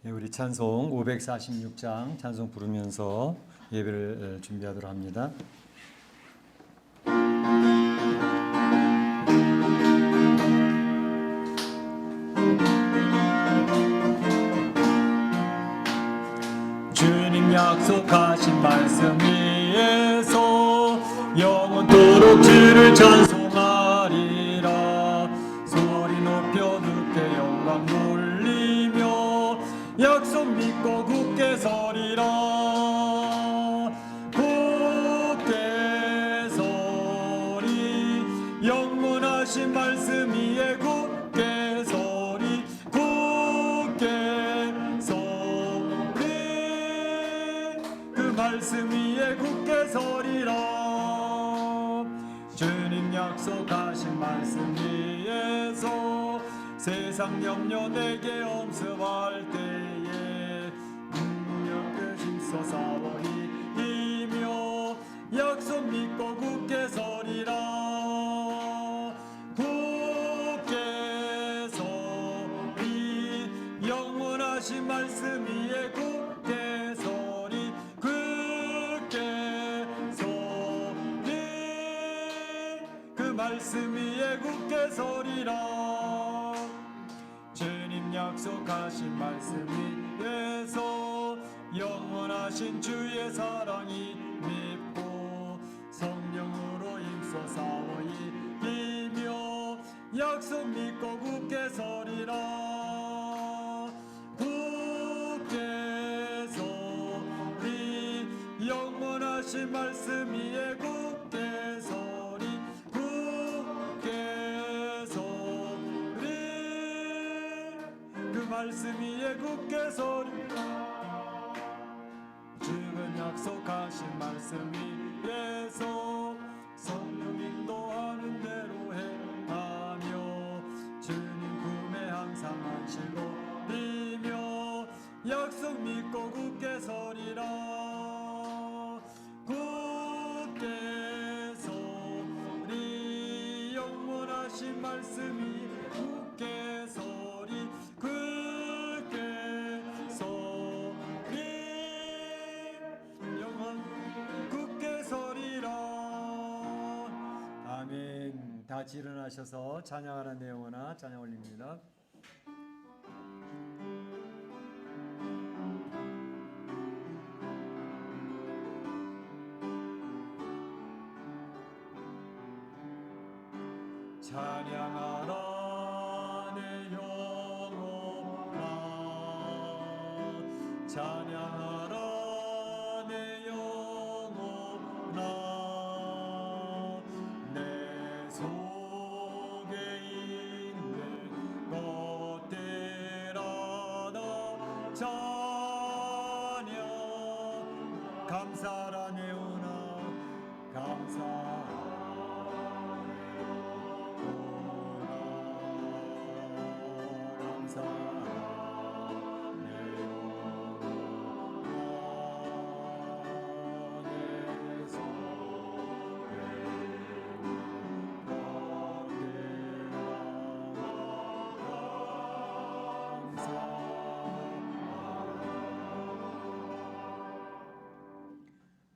예, 우리 찬송 546장 찬송 부르면서 예배를 준비하도록 합니다. 주님 약속하신 말씀 위에서 영원토록 주를 찬송하리라. 소리 높여 주께 영광 돌리며 약속 믿고 굳게 서리라. 굳게 서리 영원하신 말씀 위에 굳게 서리. 굳게 서리 그 말씀 위에 굳게 서리라. 주님 약속하신 말씀 위에서 세상 염려 내게 엄습할 때에 능력을 힘써 싸워 이기며 약속 믿고 굳게 서리라. 굳게 서리 영원하신 말씀 위에 굳게 서리. 굳게 서리 그 말씀 위에 굳게 서리라. 주님 약속하신 말씀 위에서 영원하신 주의 사랑이 믿고 성령으로 힘써 싸워 이기며 약속 믿고 굳게 서리라. 굳게 서리 영원하신 말씀 위에 굳게 서리. 굳게 서리 그 말씀 위에 굳게 서리라. 주는 약속하신 말씀 위에서 성령 인도하는 대로 행하며 주님 품에 항상 안식을 누리며 약속 믿고 굳게 서리라. 굳게 서리 영원하신 말씀 위에 굳게 서리. 굳게 서리 영원 굳게 서리라. 아멘. 다 같이 일어나셔서 찬양하는 내용으로 찬양 올립니다. 찬양하라 내 영혼아. 찬양하라 내 영혼아. 내 속에 있는 것들아 나 찬양. 감사라 내 영혼아. 감사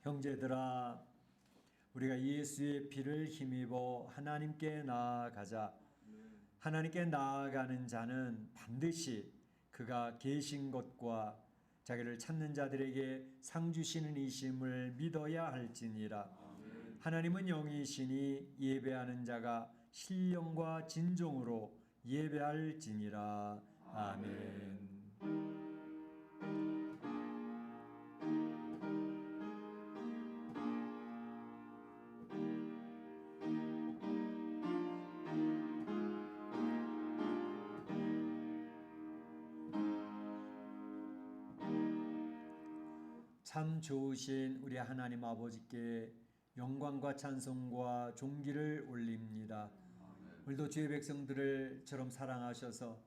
형제들아, 우리가 예수의 피를 힘입어 하나님께 나아가자. 하나님께 나아가는 자는 반드시 그가 계신 것과 자기를 찾는 자들에게 상 주시는 이심을 믿어야 할지니라. 하나님은 영이시니 예배하는 자가 신령과 진정으로 예배할지니라. 아멘. 참 좋으신 우리 하나님 아버지께 영광과 찬송과 존귀를 올립니다. 오늘도 주의 백성들을처럼 사랑하셔서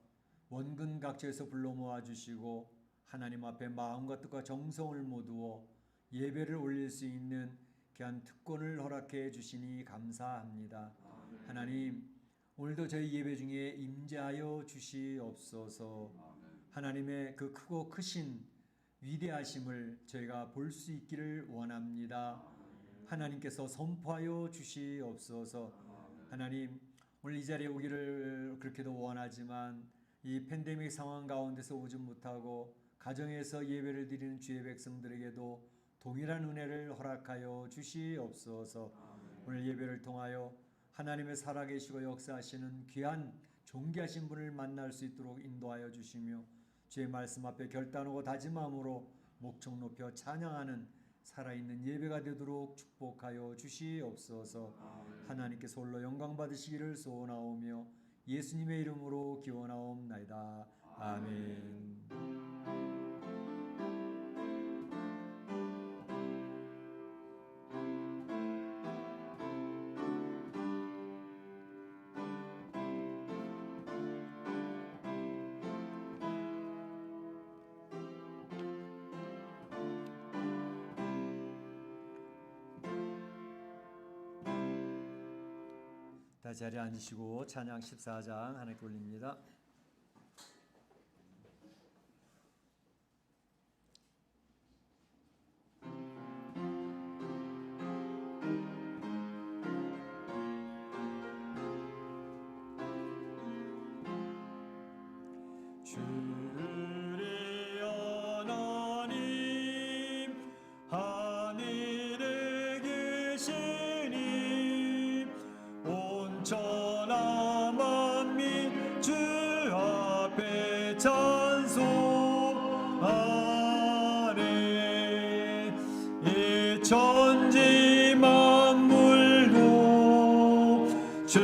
원근 각지에서 불러 모아주시고 하나님 앞에 마음과 뜻과 정성을 모두어 예배를 올릴 수 있는 귀한 특권을 허락해 주시니 감사합니다. 하나님, 오늘도 저희 예배 중에 임재하여 주시옵소서. 하나님의 그 크고 크신 위대하심을 저희가 볼 수 있기를 원합니다. 하나님께서 선포하여 주시옵소서. 하나님, 오늘 이 자리에 오기를 그렇게도 원하지만 이 팬데믹 상황 가운데서 오지 못하고 가정에서 예배를 드리는 주의 백성들에게도 동일한 은혜를 허락하여 주시옵소서. 오늘 예배를 통하여 하나님의 살아계시고 역사하시는 귀한 존귀하신 분을 만날 수 있도록 인도하여 주시며 주의 말씀 앞에 결단하고 다짐함으로 목청 높여 찬양하는 살아있는 예배가 되도록 축복하여 주시옵소서. 하나님께서 홀로 영광 받으시기를 소원하오며 예수님의 이름으로 기원하옵나이다. 아멘. 다 자리에 앉으시고 찬양 14장 하나님께 올립니다. 천하 만민 주 앞에 찬송하네. 이 천지 만물도 주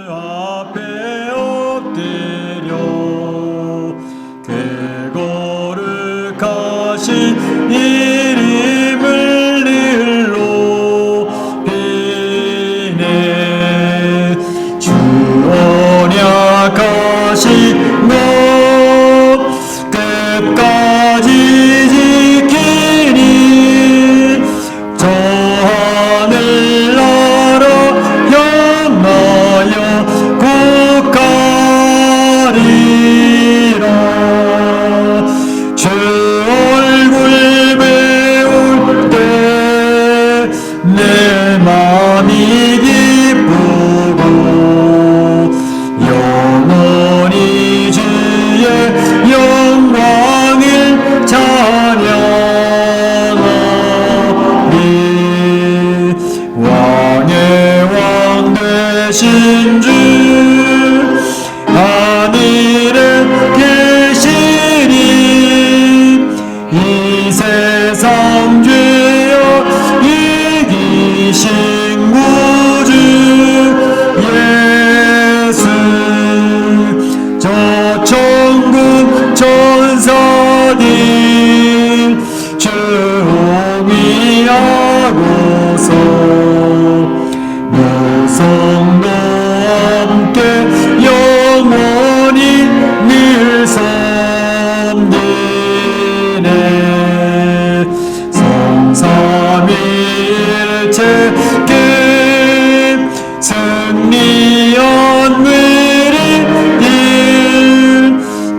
앞에 엎드려 그 거룩하신 이름을 늘 높이네. 언약하신 것 끝까지 지키니 저 하늘나라 향하여 국가리라. 주 얼굴 배울 때 내 마음이 기쁘고 영원히 주의 영광을 찬양하리. 왕의 왕 되신 주 하늘에 계시니 이 세상 죄악 이기신 구주 예수. 저 천국 천사들 주홍이하고서 노성도 함께 영원히 늘 섬기네. 성삼일체 승리한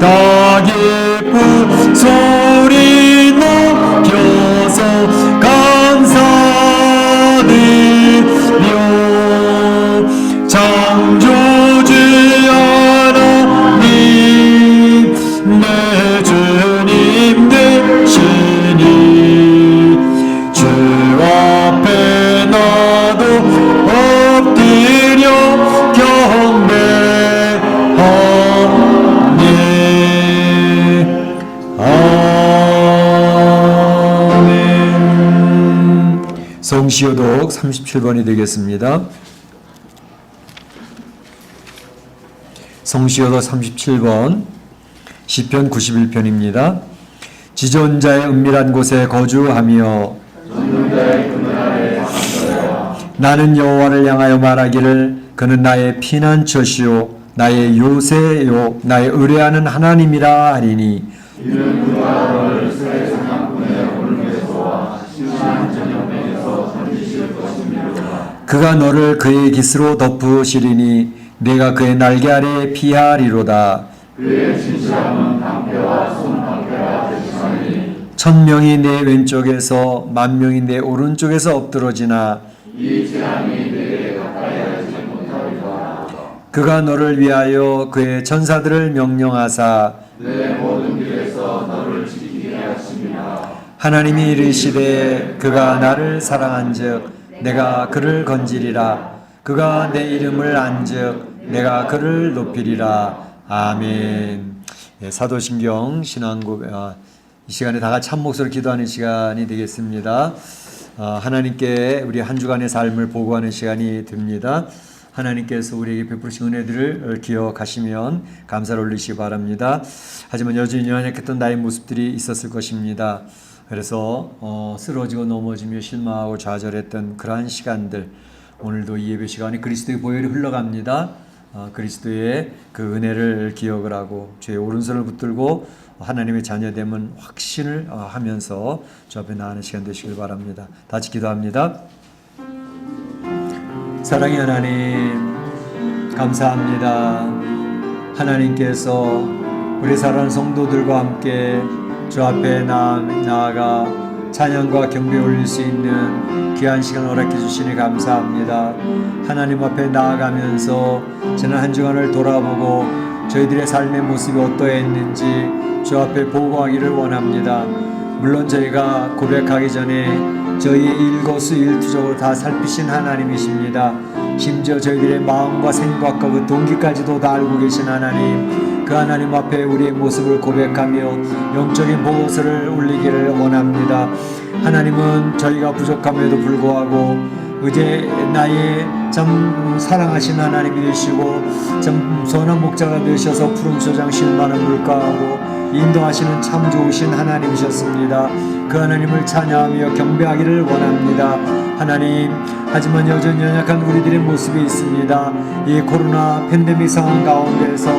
다 기쁜 소리 높여서 감사드려. 창조주 하나님 내 주님 되시니 주 앞에 나도 엎드려 경배하네. 아멘. 성시효독 37번이 되겠습니다. 성시효독 37번 시편 91편입니다. 지존자의 은밀한 곳에 거주하며 나는 여호와를 향하여 말하기를 그는 나의 피난처시요 나의 요새요 나의 의뢰하는 하나님이라 하리니. 이는 그가 너를 이스라엘 사냥꾼의 올무에서와 심한 전염병에서 건지실 것이니라. 그가 너를 그의 깃으로 덮으시리니 내가 그의 날개 아래 피하리로다. 그의 진실함은 방패와 천명이 내 왼쪽에서 만명이 내 오른쪽에서 엎드러지나 이 재앙이 내게 가까이 하지 못하리라. 그가 너를 위하여 그의 천사들을 명령하사 내 모든 길에서 너를 지키게 하심이라. 하나님이 이르시되 그가 나를 사랑한즉 내가 그를 건지리라. 그가 내 이름을 안즉 내가 그를 높이리라. 아멘. 예, 사도신경 신앙고 이 시간에 다 같이 한 목소리로 기도하는 시간이 되겠습니다. 하나님께 우리 한 주간의 삶을 보고하는 시간이 됩니다. 하나님께서 우리에게 베푸신 은혜들을 기억하시면 감사를 올리시기 바랍니다. 하지만 여전히 연약했던 나의 모습들이 있었을 것입니다. 그래서 쓰러지고 넘어지며 실망하고 좌절했던 그러한 시간들, 오늘도 이 예배 시간에 그리스도의 보혈이 흘러갑니다. 그리스도의 그 은혜를 기억을 하고 주의 오른손을 붙들고 하나님의 자녀됨은 확신을 하면서 주 앞에 나가는 시간 되시길 바랍니다. 다 같이 기도합니다. 사랑의 하나님, 감사합니다. 하나님께서 우리 사랑하는 성도들과 함께 주 앞에 나아가 찬양과 경배 올릴 수 있는 귀한 시간 허락해 주시니 감사합니다. 하나님 앞에 나아가면서 지난 한 주간을 돌아보고 저희들의 삶의 모습이 어떠했는지 주 앞에 보고하기를 원합니다. 물론 저희가 고백하기 전에 저희의 일거수일투족으로 다 살피신 하나님이십니다. 심지어 저희들의 마음과 생각과 그 동기까지도 다 알고 계신 하나님, 그 하나님 앞에 우리의 모습을 고백하며 영적인 보고서를 올리기를 원합니다. 하나님은 저희가 부족함에도 불구하고 이제 나의 참 사랑하신 하나님이 되시고 참 선한 목자가 되셔서 푸른 초장 쉴만한 물가하고 인도하시는 참 좋으신 하나님이셨습니다. 그 하나님을 찬양하며 경배하기를 원합니다. 하나님, 하지만 여전히 연약한 우리들의 모습이 있습니다. 이 코로나 팬데믹 상황 가운데서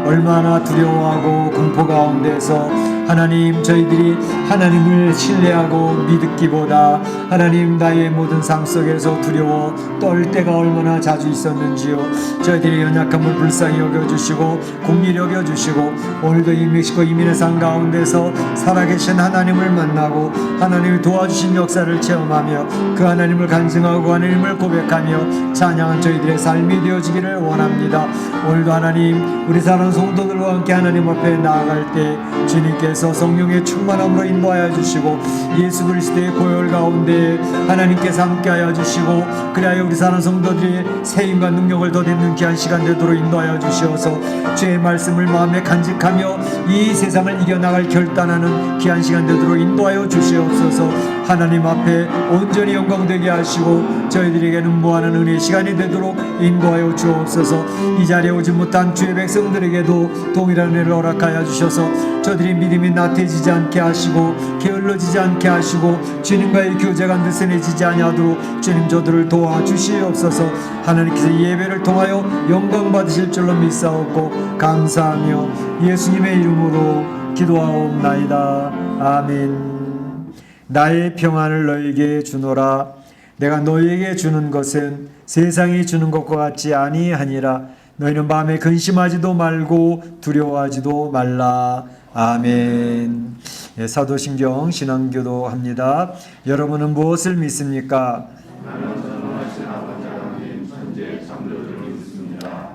얼마나 두려워하고 공포 가운데서 하나님, 저희들이 하나님을 신뢰하고 믿기보다 하나님 나의 모든 삶 속에서 두려워 떨 때가 얼마나 자주 있었는지요. 저희들의 연약함을 불쌍히 여겨주시고 긍휼히 여겨주시고 오늘도 이 멕시코 이민의 산 가운데서 살아계신 하나님을 만나고 하나님이 도와주신 역사를 체험하며 그 하나님을 간증하고 하나님을 고백하며 찬양한 저희들의 삶이 되어지기를 원합니다. 오늘도 하나님, 우리 사랑하는 성도들과 함께 하나님 앞에 나아갈 때 주님께서 성령의 충만함으로 인도하여 주시고 예수 그리스도의 보혈 가운데 하나님께서 함께하여 주시고 그리하여 우리 사랑하는 성도들이 세임과 능력을 더듬는 귀한 시간 되도록 인도하여 주시어서 주의 말씀을 마음에 간직하며 이 세상을 이겨나갈 결단하는 귀한 시간 되도록 인도하여 주시옵소서. 하나님 앞에 온전히 영광되게 하시고 저희들에게는 무한한 은혜의 시간이 되도록 인도하여 주옵소서. 이 자리에 오지 못한 주의 백성들에게도 동일한 은혜를 허락하여 주셔서 저들이 믿음이 나태해지지 않게 하시고 게을러지지 않게 하시고 주님과의 교제가 느슨해지지 아니하도록 주님 저들을 도와주시옵소서. 하나님께서 이 예배를 통하여 영광 받으실 줄로 믿사옵고 감사하며 예수님의 이름으로 기도하옵나이다. 아멘. 나의 평안을 너희에게 주노라. 내가 너희에게 주는 것은 세상이 주는 것과 같지 아니하니라. 너희는 마음에 근심하지도 말고 두려워하지도 말라. 아멘. 예, 사도신경 신앙교도 합니다. 여러분은 무엇을 믿습니까?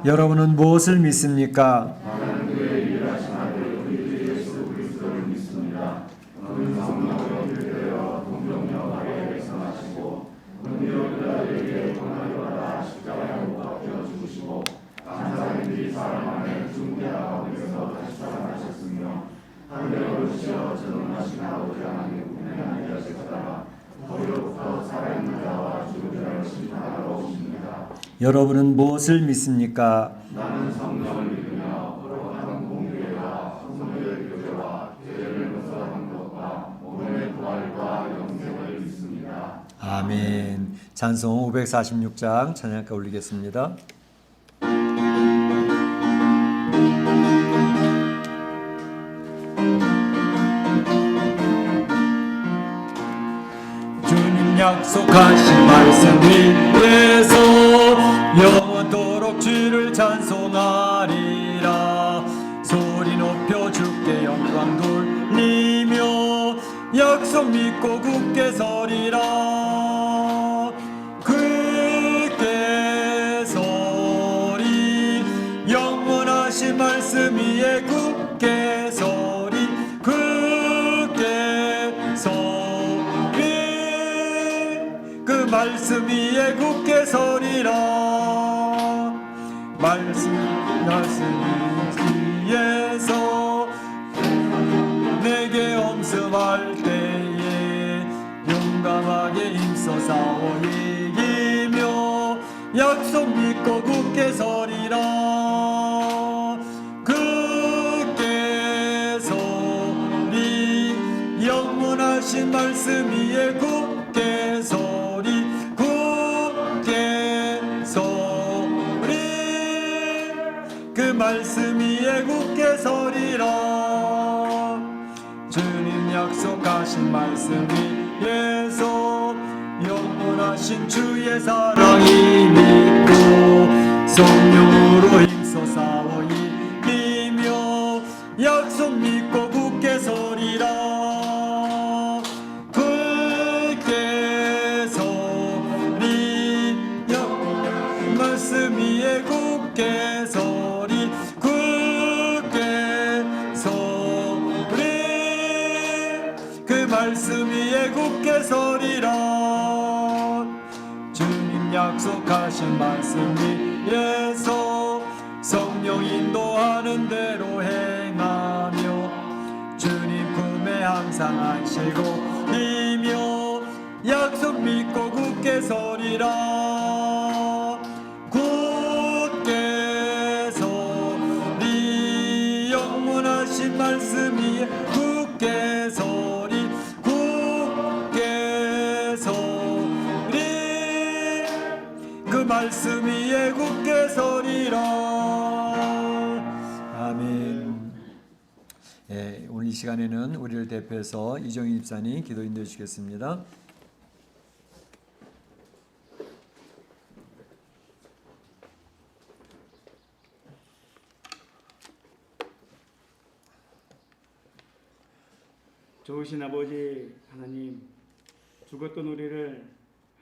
여러분은 무엇을 믿습니까? 여러분은 무엇을 믿습니까? 나는 성령을 믿으며 거룩한 공의와 성도의 교제와 죄를 용서하는 것과 몸의 부활과 영생을 믿습니다. 아멘. 찬송 546장 찬양가 올리겠습니다. 주님 약속하신 말씀 위에서 영원토록 주를 찬송하리라. 소리 높여 주께 영광 돌리며 약속 믿고 굳게 서리라. 굳게 서리 영원하신 말씀 위에 굳게 서리. 굳게 서리 그 말씀 위에 굳게 서리라. 말씀 위에서 내게 엄습할 때에 용감하게 힘써 싸워 이기며 약속 믿고 굳게 서리라. 굳게 서리 영원하신 말씀 위에 굳게 서리. 굳게 서리 그 말씀 위에 굳게 서리라. 주님 약속하신 말씀 위에서 영원하신 주의 사랑이 믿고 성령으로 힘써 싸워 이기며 약속 믿고 굳게 서리라. 굳게 서리 영원한 말씀 위에 굳게 서리. 굳게 서리 그 말씀 위에 굳게 서리라. 주님 약속하신 말씀 위에서 성령 인도하는 대로 행하며 주님 품에 항상 안쉬고 이며 약속 믿고 굳게 서리라. 굳게 서리 영원하신 말씀 위에 굳게 서리. 굳게 서리 그 말씀 위에 굳게 서리라. 아멘. 예, 오늘 이 시간에는 우리를 대표해서 이정희 집사님 기도 인도해 주시겠습니다. 좋으신 아버지 하나님, 죽었던 우리를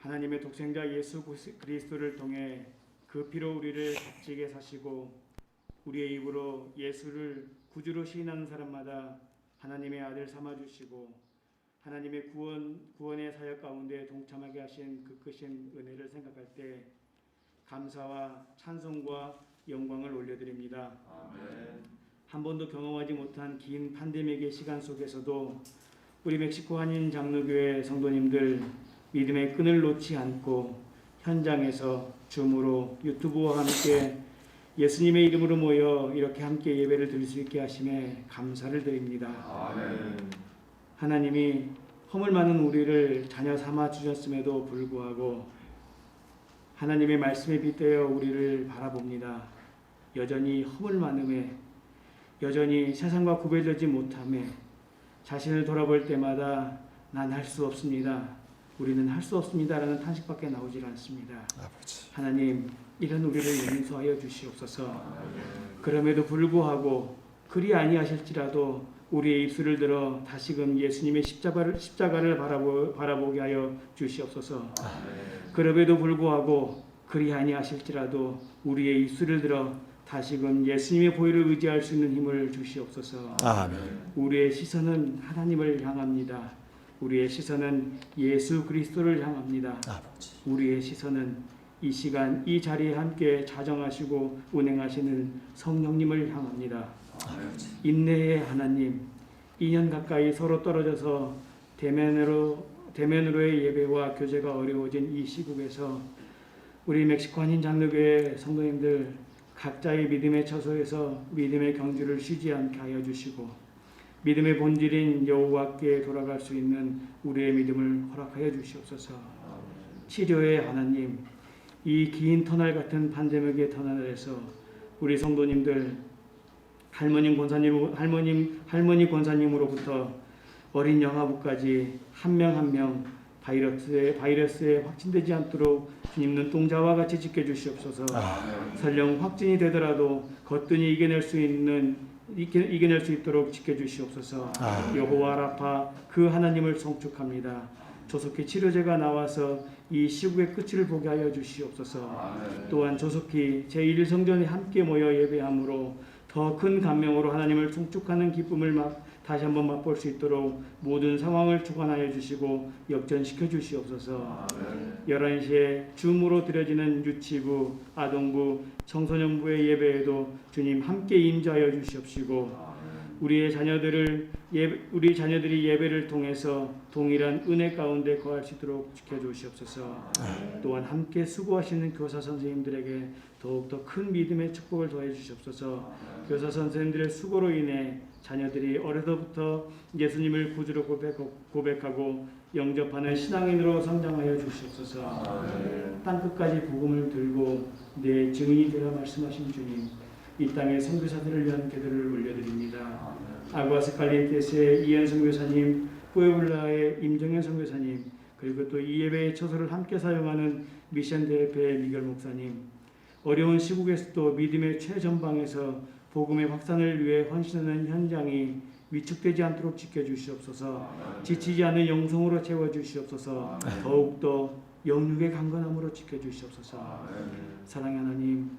하나님의 독생자 예수 그리스도를 통해 그 피로 우리를 값지게 사시고 우리의 입으로 예수를 구주로 시인하는 사람마다 하나님의 아들 삼아주시고 하나님의 구원의 사역 가운데 동참하게 하신 그 크신 은혜를 생각할 때 감사와 찬송과 영광을 올려드립니다. 아멘. 한 번도 경험하지 못한 긴 팬데믹의 시간 속에서도 우리 멕시코 한인 장로교회 성도님들 믿음의 끈을 놓지 않고 현장에서 줌으로 유튜브와 함께 예수님의 이름으로 모여 이렇게 함께 예배를 드릴 수 있게 하심에 감사를 드립니다. 아멘. 하나님이 허물 많은 우리를 자녀 삼아 주셨음에도 불구하고 하나님의 말씀에 빗대어 우리를 바라봅니다. 여전히 허물 많음에 여전히 세상과 구별되지 못함에 자신을 돌아볼 때마다 난 할 수 없습니다. 우리는 할 수 없습니다라는 탄식밖에 나오질 않습니다. 아버지. 하나님 이런 우리를 용서하여 주시옵소서. 그럼에도 불구하고 그리 아니하실지라도 우리의 입술을 들어 다시금 예수님의 십자가를 바라보게 하여 주시옵소서. 그럼에도 불구하고 그리 아니하실지라도 우리의 입술을 들어 다시금 예수님의 보혈을 의지할 수 있는 힘을 주시옵소서. 아멘. 우리의 시선은 하나님을 향합니다. 우리의 시선은 예수 그리스도를 향합니다. 아버지. 우리의 시선은 이 시간 이 자리에 함께 자정하시고 운행하시는 성령님을 향합니다. 아버지. 인내의 하나님, 2년 가까이 서로 떨어져서 대면으로의 예배와 교제가 어려워진 이 시국에서 우리 멕시코 한인 장로교회 성도님들 각자의 믿음의 처소에서 믿음의 경주를 쉬지 않게 하여 주시고 믿음의 본질인 여호와께 돌아갈 수 있는 우리의 믿음을 허락하여 주시옵소서. 치료의 하나님, 이 긴 터널 같은 팬데믹의 터널에서 우리 성도님들 할머니 권사님으로부터 어린 영아부까지 한 명 한 명 바이러스에 확진되지 않도록 주님 눈동자와 같이 지켜주시옵소서. 설령 확진이 되더라도 거뜬히 이겨낼 수 있는 이겨낼 수 있도록 지켜주시옵소서. 여호와 라파 그 하나님을 송축합니다. 조속히 치료제가 나와서 이 시국의 끝을 보게 하여 주시옵소서. 또한 조속히 제1성전에 함께 모여 예배함으로 더 큰 감명으로 하나님을 송축하는 기쁨을 다시 한번 맛볼 수 있도록 모든 상황을 주관하여 주시고 역전시켜 주시옵소서. 11시에 줌으로 드려지는 유치부, 아동부, 청소년부의 예배에도 주님 함께 임재하여 주시옵시고 우리 자녀들이 예배를 통해서 동일한 은혜 가운데 거할 수 있도록 지켜주시옵소서. 또한 함께 수고하시는 교사 선생님들에게 더욱더 큰 믿음의 축복을 더해 주시옵소서. 교사 선생님들의 수고로 인해 자녀들이 어려서부터 예수님을 구주로 고백하고 영접하는 신앙인으로 성장하여 주시옵소서. 땅끝까지 복음을 들고 내 증인이 되라 말씀하신 주님, 이 땅의 선교사들을 위한 기도를 올려드립니다. 아구아스칼리테스의 이현 선교사님, 뿌에블라의 임정현 선교사님, 그리고 또 이 예배의 처소를 함께 사용하는 미션 대회의 미결 목사님, 어려운 시국에서도 믿음의 최전방에서 복음의 확산을 위해 헌신하는 현장이 위축되지 않도록 지켜주시옵소서. 지치지 않는 영성으로 채워주시옵소서. 더욱더 영육의 강건함으로 지켜주시옵소서. 사랑의 하나님,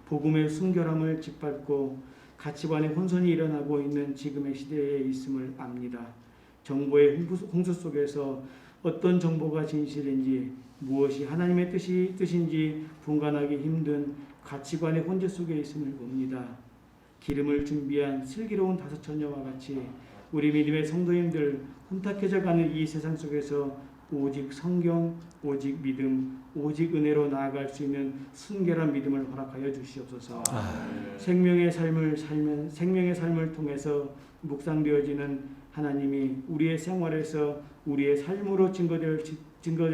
복음의 순결함을 짓밟고 가치관의 혼선이 일어나고 있는 지금의 시대에 있음을 압니다. 정보의 홍수 속에서 어떤 정보가 진실인지 무엇이 하나님의 뜻인지 분간하기 힘든 가치관의 혼재 속에 있음을 봅니다. 기름을 준비한 슬기로운 다섯 처녀와 같이 우리 믿음의 성도님들 혼탁해져가는 이 세상 속에서 오직 성경, 오직 믿음, 오직 은혜로 나아갈 수 있는 순결한 믿음을 허락하여 주시옵소서. 생명의 삶을 통해서 묵상되어지는 하나님이 우리의 생활에서 우리의 삶으로 증거될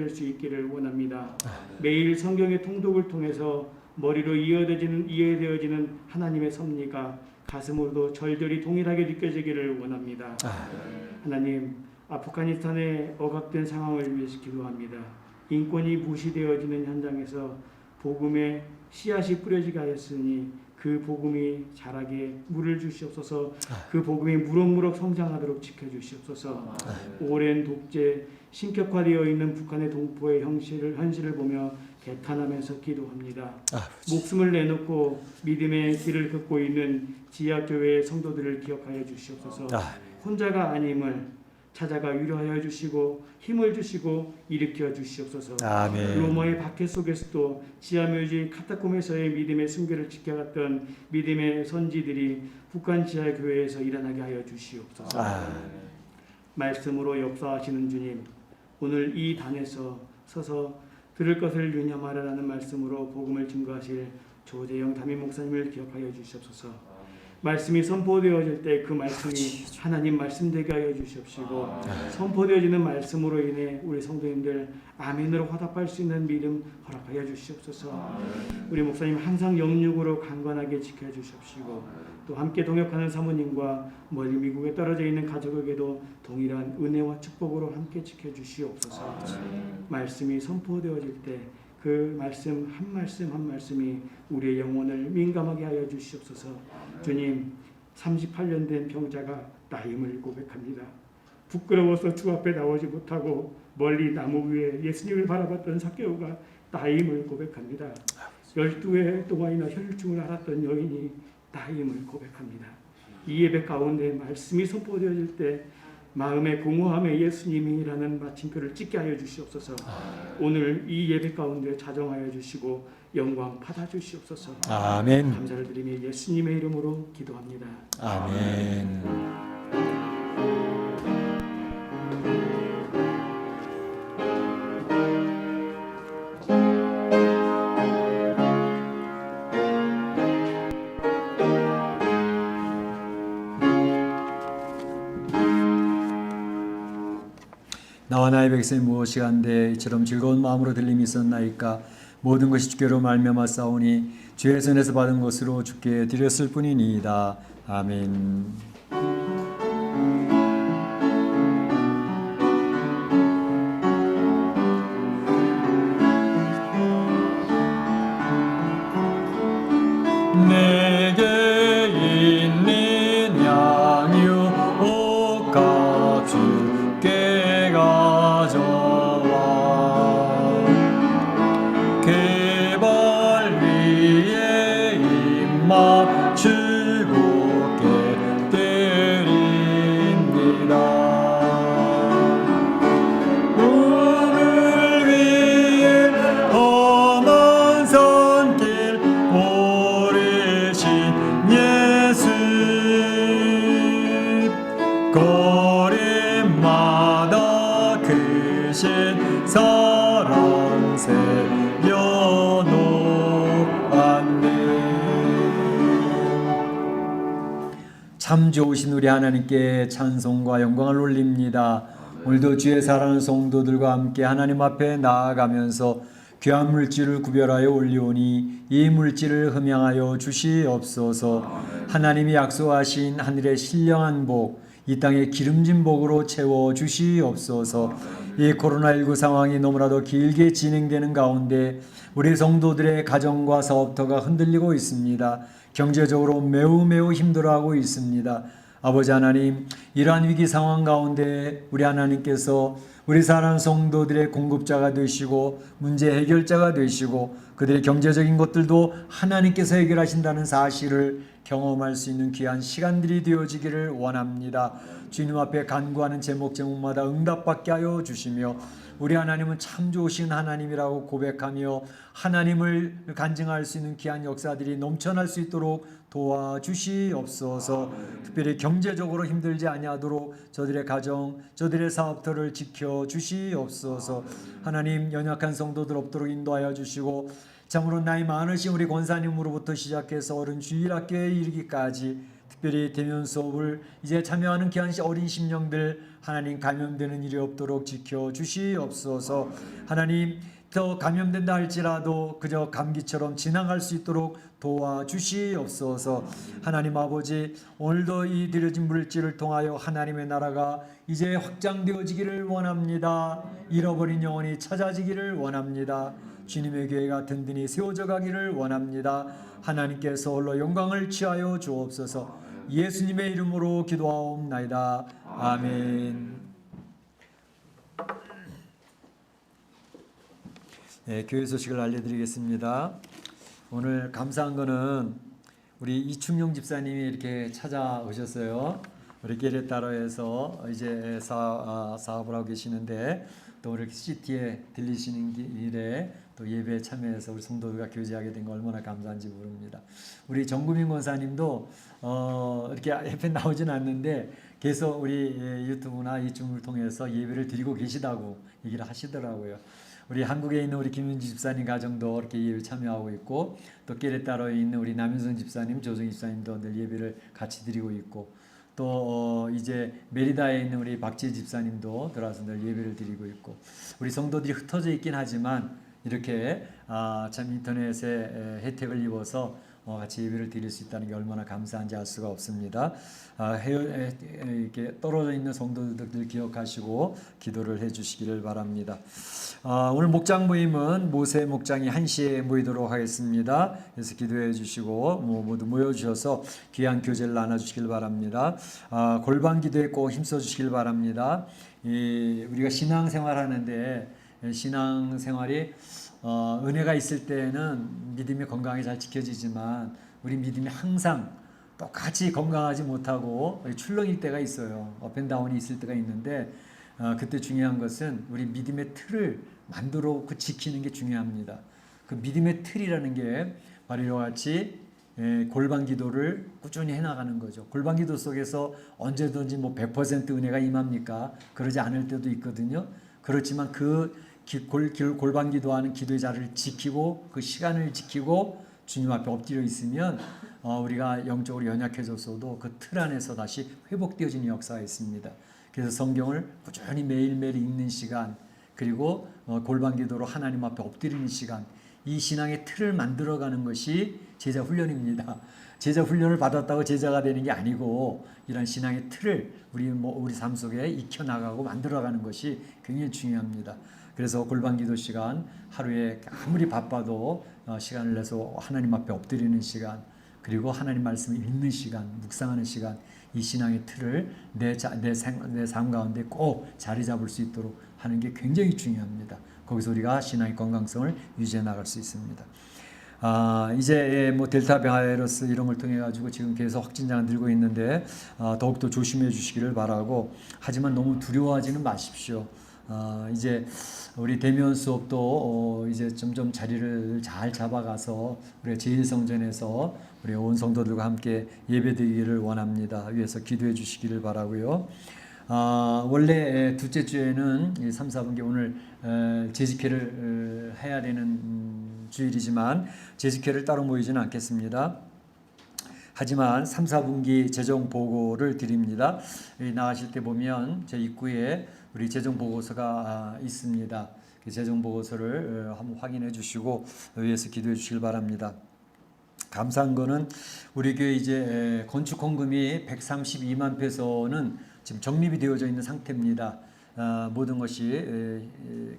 수 있기를 원합니다. 매일 성경의 통독을 통해서 머리로 이해되어지는 하나님의 섭리가 가슴으로도 절절히 동일하게 느껴지기를 원합니다. 하나님, 아프가니스탄의 억압된 상황을 위해서 기도합니다. 인권이 무시되어지는 현장에서 복음의 씨앗이 뿌려지게 하였으니 그 복음이 자라게 물을 주시옵소서. 그 복음이 무럭무럭 성장하도록 지켜주시옵소서. 오랜 독재, 신격화되어 있는 북한의 동포의 현실을 보며 개탄하면서 기도합니다. 목숨을 내놓고 믿음의 길을 걷고 있는 지하교회의 성도들을 기억하여 주시옵소서. 혼자가 아님을 찾아가 위로하여 주시고 힘을 주시고 일으켜 주시옵소서. 로마의 박해 속에서도 지하묘지 카타콤에서의 믿음의 순결을 지켜갔던 믿음의 선지들이 북한 지하교회에서 일어나게 하여 주시옵소서. 말씀으로 역사하시는 주님, 오늘 이 단에서 서서 들을 것을 유념하라라는 말씀으로 복음을 증거하실 조재영 담임 목사님을 기억하여 주시옵소서. 말씀이 선포되어질 때 그 말씀이 하나님 말씀 되게 하여 주시옵시고 선포되어지는 말씀으로 인해 우리 성도님들 아멘으로 화답할 수 있는 믿음 허락하여 주시옵소서. 우리 목사님 항상 영육으로 강건하게 지켜주시옵시고 또 함께 동역하는 사모님과 멀리 미국에 떨어져 있는 가족에게도 동일한 은혜와 축복으로 함께 지켜주시옵소서. 말씀이 선포되어질 때 그 말씀 한 말씀이 우리의 영혼을 민감하게 하여 주시옵소서. 주님, 38년 된 병자가 나임을 고백합니다. 부끄러워서 주 앞에 나오지 못하고 멀리 나무 위에 예수님을 바라봤던 삭개오가 나임을 고백합니다. 12회 동안이나 혈중을 앓았던 여인이 나임을 고백합니다. 이 예배 가운데 말씀이 선포되어질 때 마음의 공허함에 예수님이라는 마침표를 찍게 하여 주시옵소서. 오늘 이 예배 가운데 자정하여 주시고 영광 받아 주시옵소서. 아멘. 감사를 드리며 예수님의 이름으로 기도합니다. 아멘. 나와 나의 백성이 무엇이 한데 이처럼 즐거운 마음으로 들림이 있었나이까. 모든 것이 주께로 말미암아 싸우니 주의 손에서 받은 것으로 주께 드렸을 뿐이니이다. 아멘. 내게 있는 마 즐겁게 드립니다. 오늘 위해 험한 산길 오르신 예수 거리마다 크신 사랑 새겨놓았네. 참 좋으신 우리 하나님께 찬송과 영광을 올립니다. 오늘도 주의 사랑하는 성도들과 함께 하나님 앞에 나아가면서 귀한 물질을 구별하여 올리오니 이 물질을 흠양하여 주시옵소서. 하나님이 약속하신 하늘의 신령한 복, 이 땅의 기름진 복으로 채워 주시옵소서. 이 코로나19 상황이 너무나도 길게 진행되는 가운데 우리 성도들의 가정과 사업터가 흔들리고 있습니다. 경제적으로 매우 힘들어하고 있습니다. 아버지 하나님, 이러한 위기 상황 가운데 우리 하나님께서 우리 사랑하는 성도들의 공급자가 되시고 문제 해결자가 되시고 그들의 경제적인 것들도 하나님께서 해결하신다는 사실을 경험할 수 있는 귀한 시간들이 되어지기를 원합니다. 주님 앞에 간구하는 제목마다 응답받게 하여 주시며 우리 하나님은 참 좋으신 하나님이라고 고백하며 하나님을 간증할 수 있는 귀한 역사들이 넘쳐날 수 있도록 도와주시옵소서. 특별히 경제적으로 힘들지 아니하도록 저들의 가정, 저들의 사업터를 지켜주시옵소서. 하나님, 연약한 성도들 없도록 인도하여 주시고 참으로 나이 많으신 우리 권사님으로부터 시작해서 어른 주일학교에 이르기까지 특별히 대면 수업을 이제 참여하는 귀한 어린 심령들 하나님 감염되는 일이 없도록 지켜주시옵소서. 하나님, 더 감염된다 할지라도 그저 감기처럼 지나갈 수 있도록 도와주시옵소서. 하나님 아버지, 오늘도 이 드려진 물질을 통하여 하나님의 나라가 이제 확장되어지기를 원합니다. 잃어버린 영혼이 찾아지기를 원합니다. 주님의 교회가 든든히 세워져 가기를 원합니다. 하나님께서 홀로 영광을 취하여 주옵소서. 예수님의 이름으로 기도하옵나이다. 아멘. 네, 교회 소식을 알려드리겠습니다. 오늘 감사한 거는 우리 이충용 집사님이 이렇게 찾아오셨어요. 우리 게레타로에서 이제 사업을 하고 계시는데 또 우리 시티에 들리시는 길에 또 예배에 참여해서 우리 성도들과 교제하게 된 거 얼마나 감사한지 모릅니다. 우리 정구민 권사님도 이렇게 옆에 나오진 않는데 계속 우리 유튜브나 이쯤을 통해서 예배를 드리고 계시다고 얘기를 하시더라고요. 우리 한국에 있는 우리 김윤지 집사님 가정도 이렇게 예배 참여하고 있고 또 게레타로에 있는 우리 남윤성 집사님, 조정 집사님도 늘 예배를 같이 드리고 있고 또 이제 메리다에 있는 우리 박지 집사님도 들어와서 늘 예배를 드리고 있고 우리 성도들이 흩어져 있긴 하지만 이렇게 참 인터넷에 혜택을 입어서 같이 예배를 드릴 수 있다는 게 얼마나 감사한지 알 수가 없습니다. 이렇게 떨어져 있는 성도들 기억하시고 기도를 해주시기를 바랍니다. 오늘 목장 모임은 모세 목장이 1시에 모이도록 하겠습니다. 그래서 기도해 주시고 모두 모여주셔서 귀한 교제를 나눠주시길 바랍니다. 골방 기도에 꼭 힘써 주시길 바랍니다. 우리가 신앙생활 하는데 신앙생활이 은혜가 있을 때는 믿음이 건강하게 잘 지켜지지만 우리 믿음이 항상 똑같이 건강하지 못하고 출렁일 때가 있어요. 업앤다운이 있을 때가 있는데 그때 중요한 것은 우리 믿음의 틀을 만들어 지키는 게 중요합니다. 그 믿음의 틀이라는 게 바로 이와 같이 골방 기도를 꾸준히 해나가는 거죠. 골방 기도 속에서 언제든지 100% 은혜가 임합니까? 그러지 않을 때도 있거든요. 그렇지만 그 골방 기도하는 기도의 자리를 지키고 그 시간을 지키고 주님 앞에 엎드려 있으면 우리가 영적으로 연약해졌어도 그 틀 안에서 다시 회복되어지는 역사가 있습니다. 그래서 성경을 꾸준히 매일매일 읽는 시간 그리고 골방 기도로 하나님 앞에 엎드리는 시간 이 신앙의 틀을 만들어가는 것이 제자 훈련입니다. 제자 훈련을 받았다고 제자가 되는 게 아니고 이런 신앙의 틀을 우리 삶 속에 익혀나가고 만들어가는 것이 굉장히 중요합니다. 그래서 골방 기도 시간 하루에 아무리 바빠도 시간을 내서 하나님 앞에 엎드리는 시간 그리고 하나님 말씀을 읽는 시간 묵상하는 시간 이 신앙의 틀을 내 삶 가운데 꼭 자리 잡을 수 있도록 하는 게 굉장히 중요합니다. 거기서 우리가 신앙의 건강성을 유지해 나갈 수 있습니다. 이제 뭐 델타 바이러스 이런 걸 통해 가지고 지금 계속 확진자가 늘고 있는데 더욱더 조심해 주시기를 바라고, 하지만 너무 두려워하지는 마십시오. 이제 우리 대면 수업도 이제 점점 자리를 잘 잡아가서 우리 제일성전에서 우리 온 성도들과 함께 예배드리기를 원합니다. 위해서 기도해 주시기를 바라고요. 원래 둘째 주에는 3, 4분기 오늘 재직회를 해야 되는 주일이지만 재직회를 따로 모이지는 않겠습니다. 하지만 3, 4분기 재정 보고를 드립니다. 나가실 때 보면 제 입구에 우리 재정 보고서가 있습니다. 그 재정 보고서를 한번 확인해 주시고 위해서 기도해 주시길 바랍니다. 감사한 거는 우리 교회 이제 건축 헌금이 132만 페소는 지금 적립이 되어져 있는 상태입니다. 모든 것이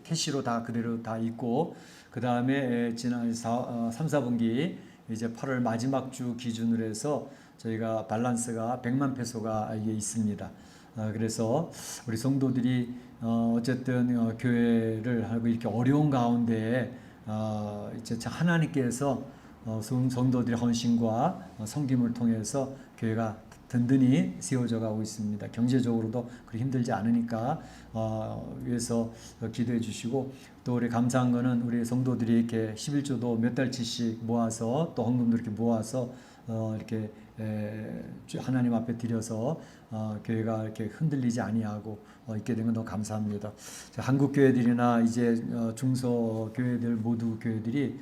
캐시로 다 그대로 다 있고, 그 다음에 지난 3, 4분기 이제 8월 마지막 주 기준으로 해서 저희가 밸런스가 100만 페소가 이게 있습니다. 그래서 우리 성도들이 어쨌든 교회를 하고 이렇게 어려운 가운데 이제 하나님께서 성도들의 헌신과 섬김을 통해서 교회가 든든히 세워져 가고 있습니다. 경제적으로도 그리 힘들지 않으니까 위해서 기도해 주시고, 또 우리 감사한 거는 우리 성도들이 이렇게 11조도 몇 달치씩 모아서 또 헌금도 이렇게 모아서 이렇게 하나님 앞에 드려서 교회가 이렇게 흔들리지 아니하고 있게 된 건 너무 감사합니다. 한국 교회들이나 이제 중소 교회들 모두 교회들이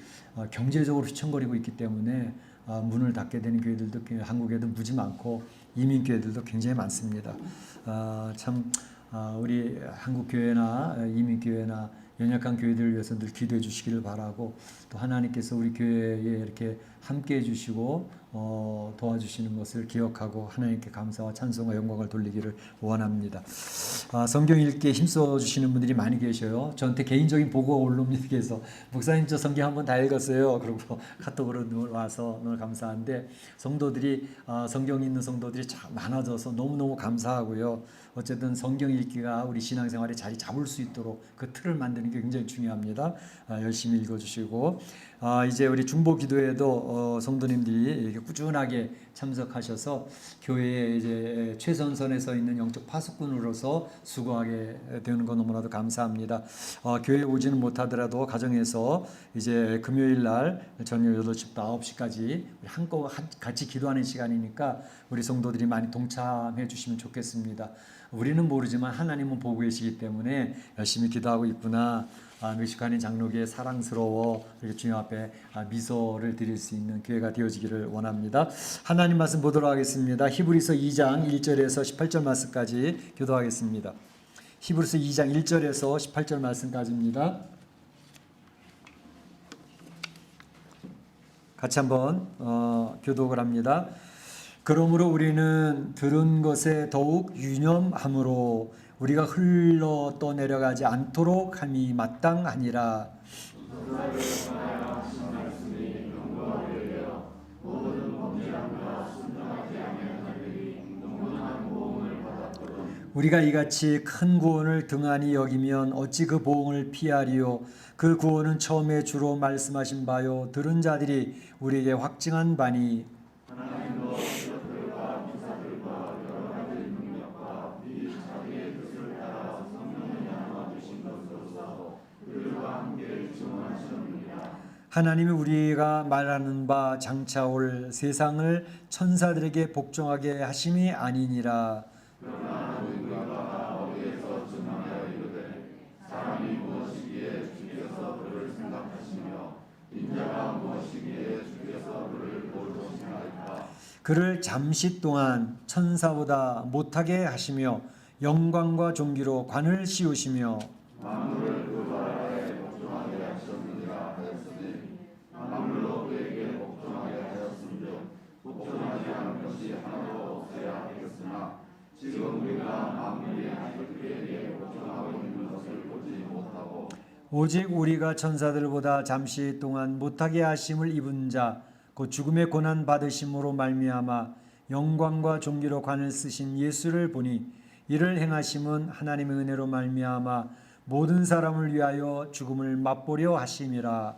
경제적으로 휘청거리고 있기 때문에 문을 닫게 되는 교회들도 한국에도 무지 많고 이민 교회들도 굉장히 많습니다. 참 우리 한국 교회나 이민 교회나 연약한 교회들을 위해서 늘 기도해 주시기를 바라고, 또 하나님께서 우리 교회에 이렇게 함께 해주시고 도와주시는 것을 기억하고 하나님께 감사와 찬송과 영광을 돌리기를 원합니다. 성경 읽기에 힘써 주시는 분들이 많이 계셔요. 저한테 개인적인 보고가 올라옵니다. 그래서 목사님 저 성경 한번 다 읽었어요. 그리고 카톡으로 와서 너무 감사한데, 성도들이 성경 읽는 성도들이 참 많아져서 너무너무 감사하고요. 어쨌든 성경 읽기가 우리 신앙생활에 자리 잡을 수 있도록 그 틀을 만드는 게 굉장히 중요합니다. 열심히 읽어주시고, 이제 우리 중보 기도에도 성도님들이 이렇게 꾸준하게 참석하셔서 교회에 이제 최선선에 서 있는 영적 파수꾼으로서 수고하게 되는 거 너무나도 감사합니다. 교회에 오지는 못하더라도 가정에서 이제 금요일 날 저녁 8시부터 9시까지 한꺼번에 같이 기도하는 시간이니까 우리 성도들이 많이 동참해 주시면 좋겠습니다. 우리는 모르지만 하나님은 보고 계시기 때문에 열심히 기도하고 있구나, 멕시칸인 장로교회 사랑스러워, 이렇게 주님 앞에 미소를 드릴 수 있는 교회가 되어지기를 원합니다. 하나님 말씀 보도록 하겠습니다. 히브리서 2장 1절에서 18절 말씀까지 교도하겠습니다. 히브리서 2장 1절에서 18절 말씀까지입니다. 같이 한번 교독을 합니다. 그러므로 우리는 들은 것에 더욱 유념함으로 우리가 흘러 떠내려가지 않도록 함이 마땅하니라. 우리가 이같이 큰 구원을 등한히 여기면 어찌 그 보응을 피하리요. 그 구원은 처음에 주로 말씀하신 바요 들은 자들이 우리에게 확증한 바니, 하나님이 우리가 말하는 바 장차 올 세상을 천사들에게 복종하게 하심이 아니니라. 그를 잠시 동안 천사보다 못하게 하시며 영광과 존귀로 관을 씌우시며 오직 우리가 천사들보다 잠시 동안 못하게 하심을 입은 자 곧 죽음의 고난 받으심으로 말미암아 영광과 존귀로 관을 쓰신 예수를 보니, 이를 행하심은 하나님의 은혜로 말미암아 모든 사람을 위하여 죽음을 맛보려 하심이라.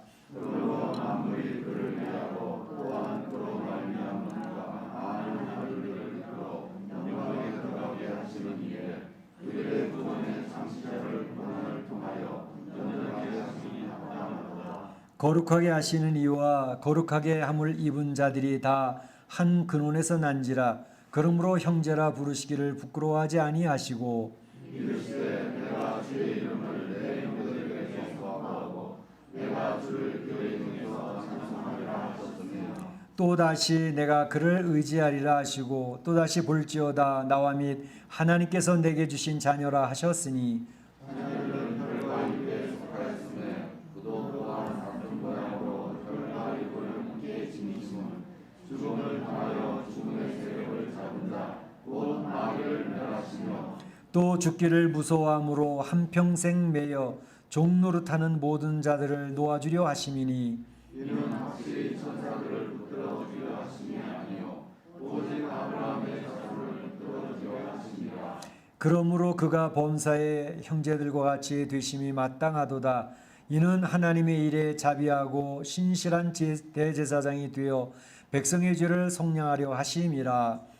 거룩하게 하시는 이와 거룩하게 함을 입은 자들이 다 한 근원에서 난지라. 그러므로 형제라 부르시기를 부끄러워하지 아니하시고 이르시되 내가 주의 이름을 내 형제들에게 수고하고 내가 주를 교회 중에서 찬송하리라 하셨으며 또다시 내가 그를 의지하리라 하시고 또다시 볼지어다 나와 및 하나님께서 내게 주신 자녀라 하셨으니 자녀들은 혈과 입에 속하였음에 그도 또한 같은 모양으로 혈과 입을 함께 지니심은 죽음을 당하여 죽음의 세력을 잡은 자 곧 마귀를 멸하시며 또 죽기를 무서워함으로 한평생 매여 종노릇하는 모든 자들을 놓아주려 하심이니 이는 확실히 천사들을 붙들어 주려 하심이 아니요 오직 아브라함의 자손을 붙들어 주려 하심이라. 그러므로 그가 범사의 형제들과 같이 되심이 마땅하도다. 이는 하나님의 일에 자비하고 신실한 대제사장이 되어 백성의 죄를 속량하려 하심이라.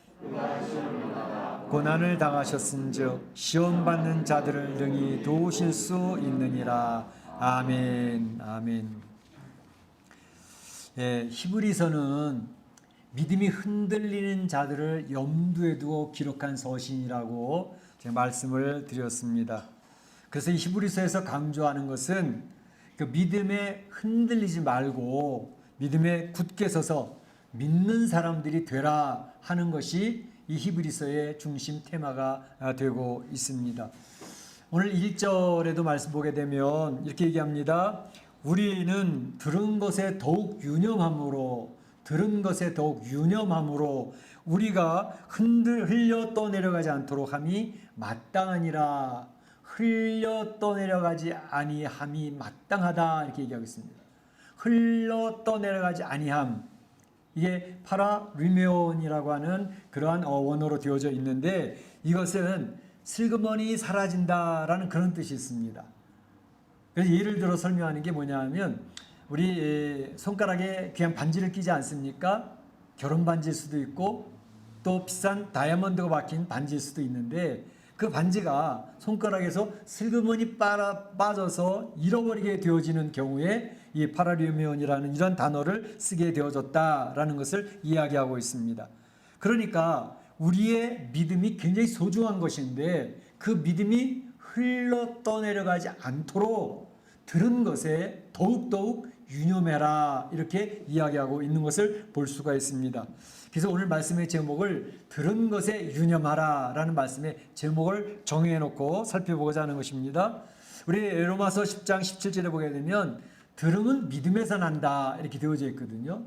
고난을 당하셨은즉 시험 받는 자들을 능히 도우실 수 있느니라. 아멘. 아멘. 예, 히브리서는 믿음이 흔들리는 자들을 염두에 두고 기록한 서신이라고 제가 말씀을 드렸습니다. 그래서 이 히브리서에서 강조하는 것은 그 믿음에 흔들리지 말고 믿음에 굳게 서서 믿는 사람들이 되라 하는 것이 이 히브리서의 중심 테마가 되고 있습니다. 오늘 1절에도 말씀 보게 되면 이렇게 얘기합니다. 우리는 들은 것에 더욱 유념함으로 우리가 흘려 떠내려가지 않도록 함이 마땅하니라. 흘려 떠내려가지 아니함이 마땅하다 이렇게 얘기하고 있습니다. 흘러 떠내려가지 아니함, 이게 파라리메온이라고 하는 그러한 원어로 되어져 있는데 이것은 슬그머니 사라진다라는 그런 뜻이 있습니다. 그래서 예를 들어 설명하는 게 뭐냐면 우리 손가락에 귀한 반지를 끼지 않습니까? 결혼 반지일 수도 있고 또 비싼 다이아몬드가 박힌 반지일 수도 있는데 그 반지가 손가락에서 슬그머니 빠져서 잃어버리게 되어지는 경우에 이 파라리메온이라는 이런 단어를 쓰게 되어졌다라는 것을 이야기하고 있습니다. 그러니까 우리의 믿음이 굉장히 소중한 것인데 그 믿음이 흘러 떠내려가지 않도록 들은 것에 더욱더욱 유념해라 이렇게 이야기하고 있는 것을 볼 수가 있습니다. 그래서 오늘 말씀의 제목을 들은 것에 유념하라 라는 말씀의 제목을 정해놓고 살펴보고자 하는 것입니다. 우리 로마서 10장 17절에 보게 되면 들음은 믿음에서 난다 이렇게 되어져 있거든요.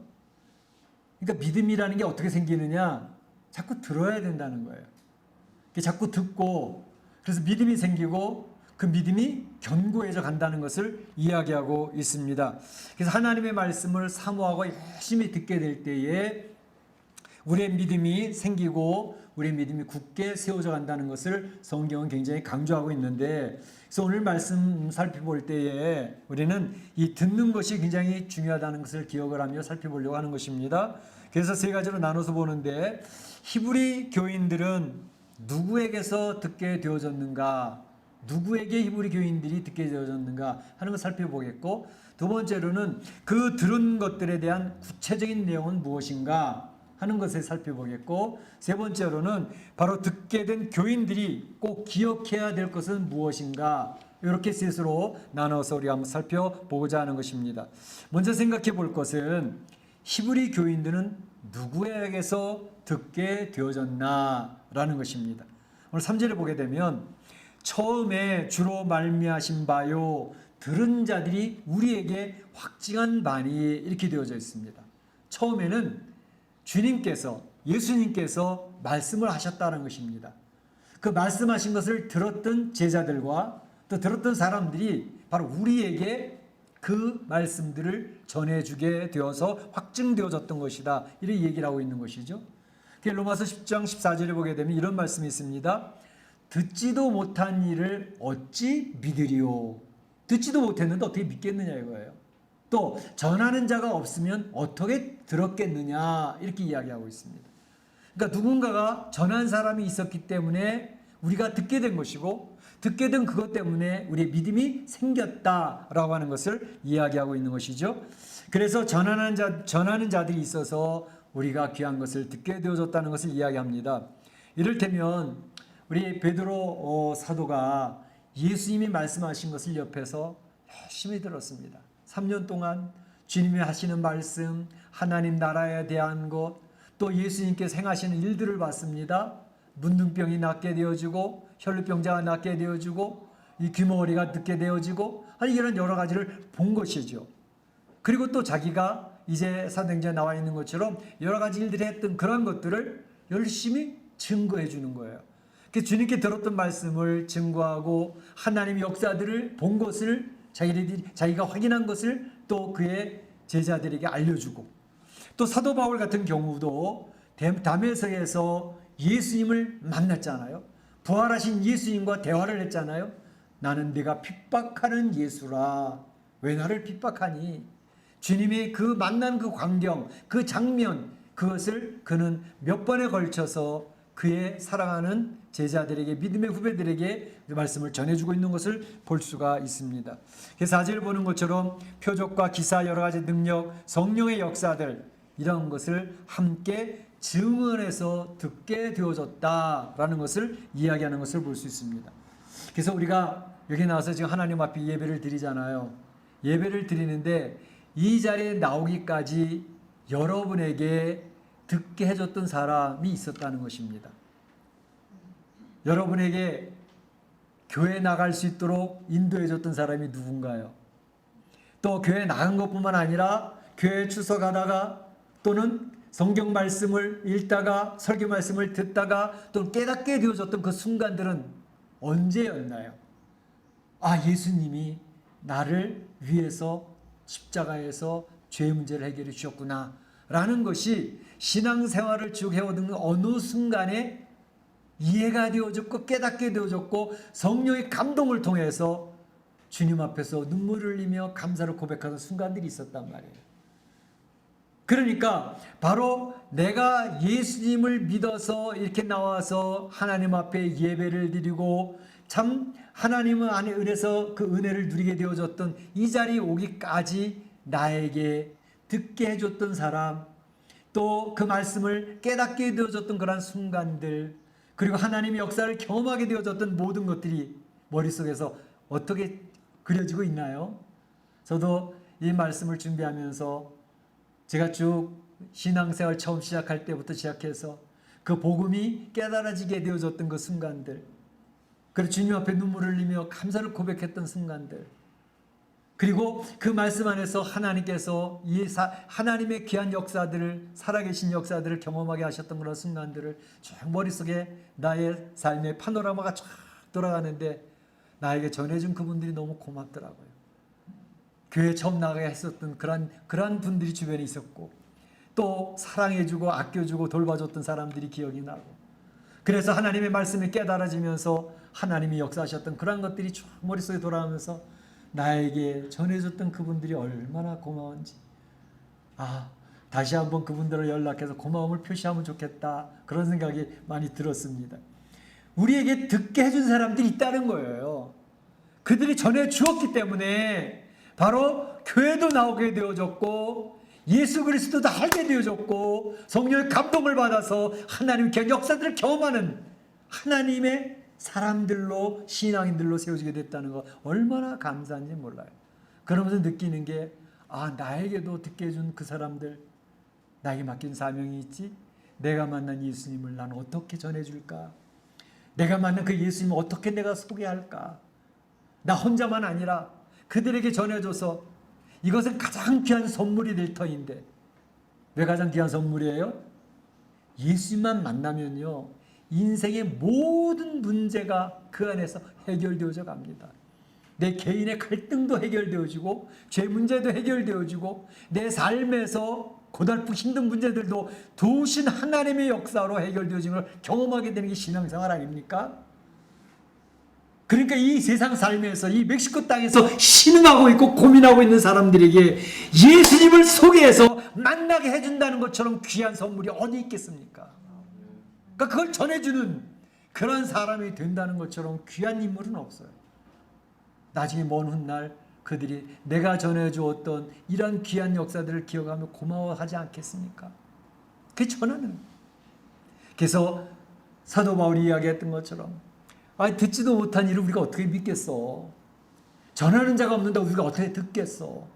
그러니까 믿음이라는 게 어떻게 생기느냐, 자꾸 들어야 된다는 거예요. 자꾸 듣고 그래서 믿음이 생기고 그 믿음이 견고해져 간다는 것을 이야기하고 있습니다. 그래서 하나님의 말씀을 사모하고 열심히 듣게 될 때에 우리의 믿음이 생기고 우리의 믿음이 굳게 세워져 간다는 것을 성경은 굉장히 강조하고 있는데, 그래서 오늘 말씀 살펴볼 때에 우리는 이 듣는 것이 굉장히 중요하다는 것을 기억을 하며 살펴보려고 하는 것입니다. 그래서 세 가지로 나눠서 보는데, 히브리 교인들은 누구에게서 듣게 되어졌는가, 누구에게 히브리 교인들이 듣게 되어졌는가 하는 것을 살펴보겠고, 두 번째로는 그 들은 것들에 대한 구체적인 내용은 무엇인가 하는 것을 살펴보겠고, 세 번째로는 바로 듣게 된 교인들이 꼭 기억해야 될 것은 무엇인가, 이렇게 셋으로 나눠서 우리가 한번 살펴보고자 하는 것입니다. 먼저 생각해 볼 것은 히브리 교인들은 누구에게서 듣게 되어졌나라는 것입니다. 오늘 3절에 보게 되면 처음에 주로 말미하신 바요 들은 자들이 우리에게 확증한 바니 이렇게 되어져 있습니다. 처음에는 주님께서, 예수님께서 말씀을 하셨다는 것입니다. 그 말씀하신 것을 들었던 제자들과 또 들었던 사람들이 바로 우리에게 그 말씀들을 전해주게 되어서 확증되어졌던 것이다, 이렇게 얘기를 하고 있는 것이죠. 로마서 10장 14절에 보게 되면 이런 말씀이 있습니다. 듣지도 못한 일을 어찌 믿으리요. 듣지도 못했는데 어떻게 믿겠느냐 이거예요. 또 전하는 자가 없으면 어떻게 들었겠느냐 이렇게 이야기하고 있습니다. 그러니까 누군가가 전한 사람이 있었기 때문에 우리가 듣게 된 것이고 듣게 된 그것 때문에 우리의 믿음이 생겼다라고 하는 것을 이야기하고 있는 것이죠. 그래서 전하는 자들이 있어서 우리가 귀한 것을 듣게 되어졌다는 것을 이야기합니다. 이를테면 우리 베드로 사도가 예수님이 말씀하신 것을 옆에서 열심히 들었습니다. 3년 동안 주님이 하시는 말씀, 하나님 나라에 대한 것, 또 예수님께서 행하시는 일들을 봤습니다. 문둥병이 낫게 되어지고 혈루병자가 낫게 되어지고 이 귀머거리가 낫게 되어지고 아니 이런 여러 가지를 본 것이죠. 그리고 또 자기가 이제 사도행전에 나와 있는 것처럼 여러 가지 일들을 했던 그런 것들을 열심히 증거해 주는 거예요. 주님께 들었던 말씀을 증거하고 하나님의 역사들을 본 것을 자기가 확인한 것을 또 그의 제자들에게 알려주고 또 사도 바울 같은 경우도 다메섹에서 예수님을 만났잖아요. 부활하신 예수님과 대화를 했잖아요. 나는 네가 핍박하는 예수라. 왜 나를 핍박하니? 주님의 그 만난 그 광경, 그 장면, 그것을 그는 몇 번에 걸쳐서 그의 사랑하는 제자들에게, 믿음의 후배들에게 그 말씀을 전해주고 있는 것을 볼 수가 있습니다. 그래서 4절 보는 것처럼 표적과 기사, 여러 가지 능력, 성령의 역사들 이런 것을 함께 증언해서 듣게 되어졌다라는 것을 이야기하는 것을 볼 수 있습니다. 그래서 우리가 여기 나와서 지금 하나님 앞에 예배를 드리잖아요. 예배를 드리는데 이 자리에 나오기까지 여러분에게 듣게 해줬던 사람이 있었다는 것입니다. 여러분에게 교회 나갈 수 있도록 인도해줬던 사람이 누군가요? 또 교회 나간 것뿐만 아니라 교회 출석하다가 또는 성경 말씀을 읽다가 설교 말씀을 듣다가 또 깨닫게 되어졌던 그 순간들은 언제였나요? 아, 예수님이 나를 위해서 십자가에서 죄 문제를 해결해 주셨구나 라는 것이 신앙생활을 쭉 해오던 어느 순간에 이해가 되어졌고 깨닫게 되어졌고 성령의 감동을 통해서 주님 앞에서 눈물을 흘리며 감사를 고백하는 순간들이 있었단 말이에요. 그러니까 바로 내가 예수님을 믿어서 이렇게 나와서 하나님 앞에 예배를 드리고 참 하나님 안에 은혜서 그 은혜를 누리게 되어졌던 이 자리에 오기까지 나에게 듣게 해줬던 사람, 또 그 말씀을 깨닫게 되어졌던 그런 순간들, 그리고 하나님의 역사를 경험하게 되어졌던 모든 것들이 머릿속에서 어떻게 그려지고 있나요? 저도 이 말씀을 준비하면서 제가 쭉 신앙생활 처음 시작할 때부터 시작해서 그 복음이 깨달아지게 되어졌던 그 순간들, 그리고 주님 앞에 눈물을 흘리며 감사를 고백했던 순간들, 그리고 그 말씀 안에서 하나님께서 하나님의 귀한 역사들을, 살아계신 역사들을 경험하게 하셨던 그런 순간들을 쭉 머릿속에 나의 삶의 파노라마가 쫙 돌아가는데 나에게 전해준 그분들이 너무 고맙더라고요. 교회 처음 나가게 했었던 그런 분들이 주변에 있었고 또 사랑해주고 아껴주고 돌봐줬던 사람들이 기억이 나고, 그래서 하나님의 말씀이 깨달아지면서 하나님이 역사하셨던 그런 것들이 쭉 머릿속에 돌아오면서 나에게 전해줬던 그분들이 얼마나 고마운지, 다시 한번 그분들을 연락해서 고마움을 표시하면 좋겠다, 그런 생각이 많이 들었습니다. 우리에게 듣게 해준 사람들이 있다는 거예요. 그들이 전해주었기 때문에 바로 교회도 나오게 되어졌고 예수 그리스도도 알게 되어졌고 성령의 감동을 받아서 하나님의 역사들을 경험하는 하나님의 사람들로, 신앙인들로 세워지게 됐다는 거 얼마나 감사한지 몰라요. 그러면서 느끼는 게 나에게도 듣게 해준 그 사람들, 나에게 맡긴 사명이 있지. 내가 만난 예수님을 나는 어떻게 전해줄까? 내가 만난 그 예수님을 어떻게 내가 소개할까? 나 혼자만 아니라 그들에게 전해줘서 이것은 가장 귀한 선물이 될 터인데, 왜 가장 귀한 선물이에요? 예수님만 만나면요 인생의 모든 문제가 그 안에서 해결되어져 갑니다. 내 개인의 갈등도 해결되어지고 죄 문제도 해결되어지고 내 삶에서 고달프고 힘든 문제들도 도우신 하나님의 역사로 해결되어지는 걸 경험하게 되는 게 신앙생활 아닙니까? 그러니까 이 세상 삶에서 이 멕시코 땅에서 신음하고 있고 고민하고 있는 사람들에게 예수님을 소개해서 만나게 해준다는 것처럼 귀한 선물이 어디 있겠습니까? 그러니까 그걸 전해주는 그런 사람이 된다는 것처럼 귀한 인물은 없어요. 나중에 먼 훗날 그들이 내가 전해주었던 이런 귀한 역사들을 기억하며 고마워하지 않겠습니까? 그게 전하는. 그래서 사도 바울이 이야기했던 것처럼 듣지도 못한 일을 우리가 어떻게 믿겠어? 전하는 자가 없는데 우리가 어떻게 듣겠어?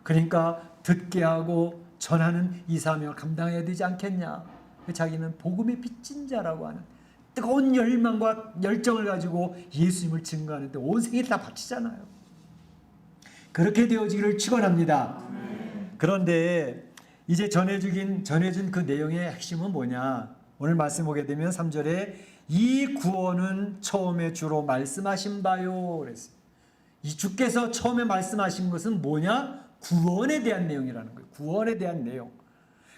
그러니까 듣게 하고 전하는 이 사명을 감당해야 되지 않겠냐? 자기는 복음의 빚진 자라고 하는 뜨거운 열망과 열정을 가지고 예수님을 증거하는데 온 생애를 다 바치잖아요. 그렇게 되어지기를 축원합니다. 그런데 이제 전해준 그 내용의 핵심은 뭐냐? 오늘 말씀 보게 되면 3절에 이 구원은 처음에 주로 말씀하신 바요 그랬어요. 이 주께서 처음에 말씀하신 것은 뭐냐? 구원에 대한 내용이라는 거예요. 구원에 대한 내용.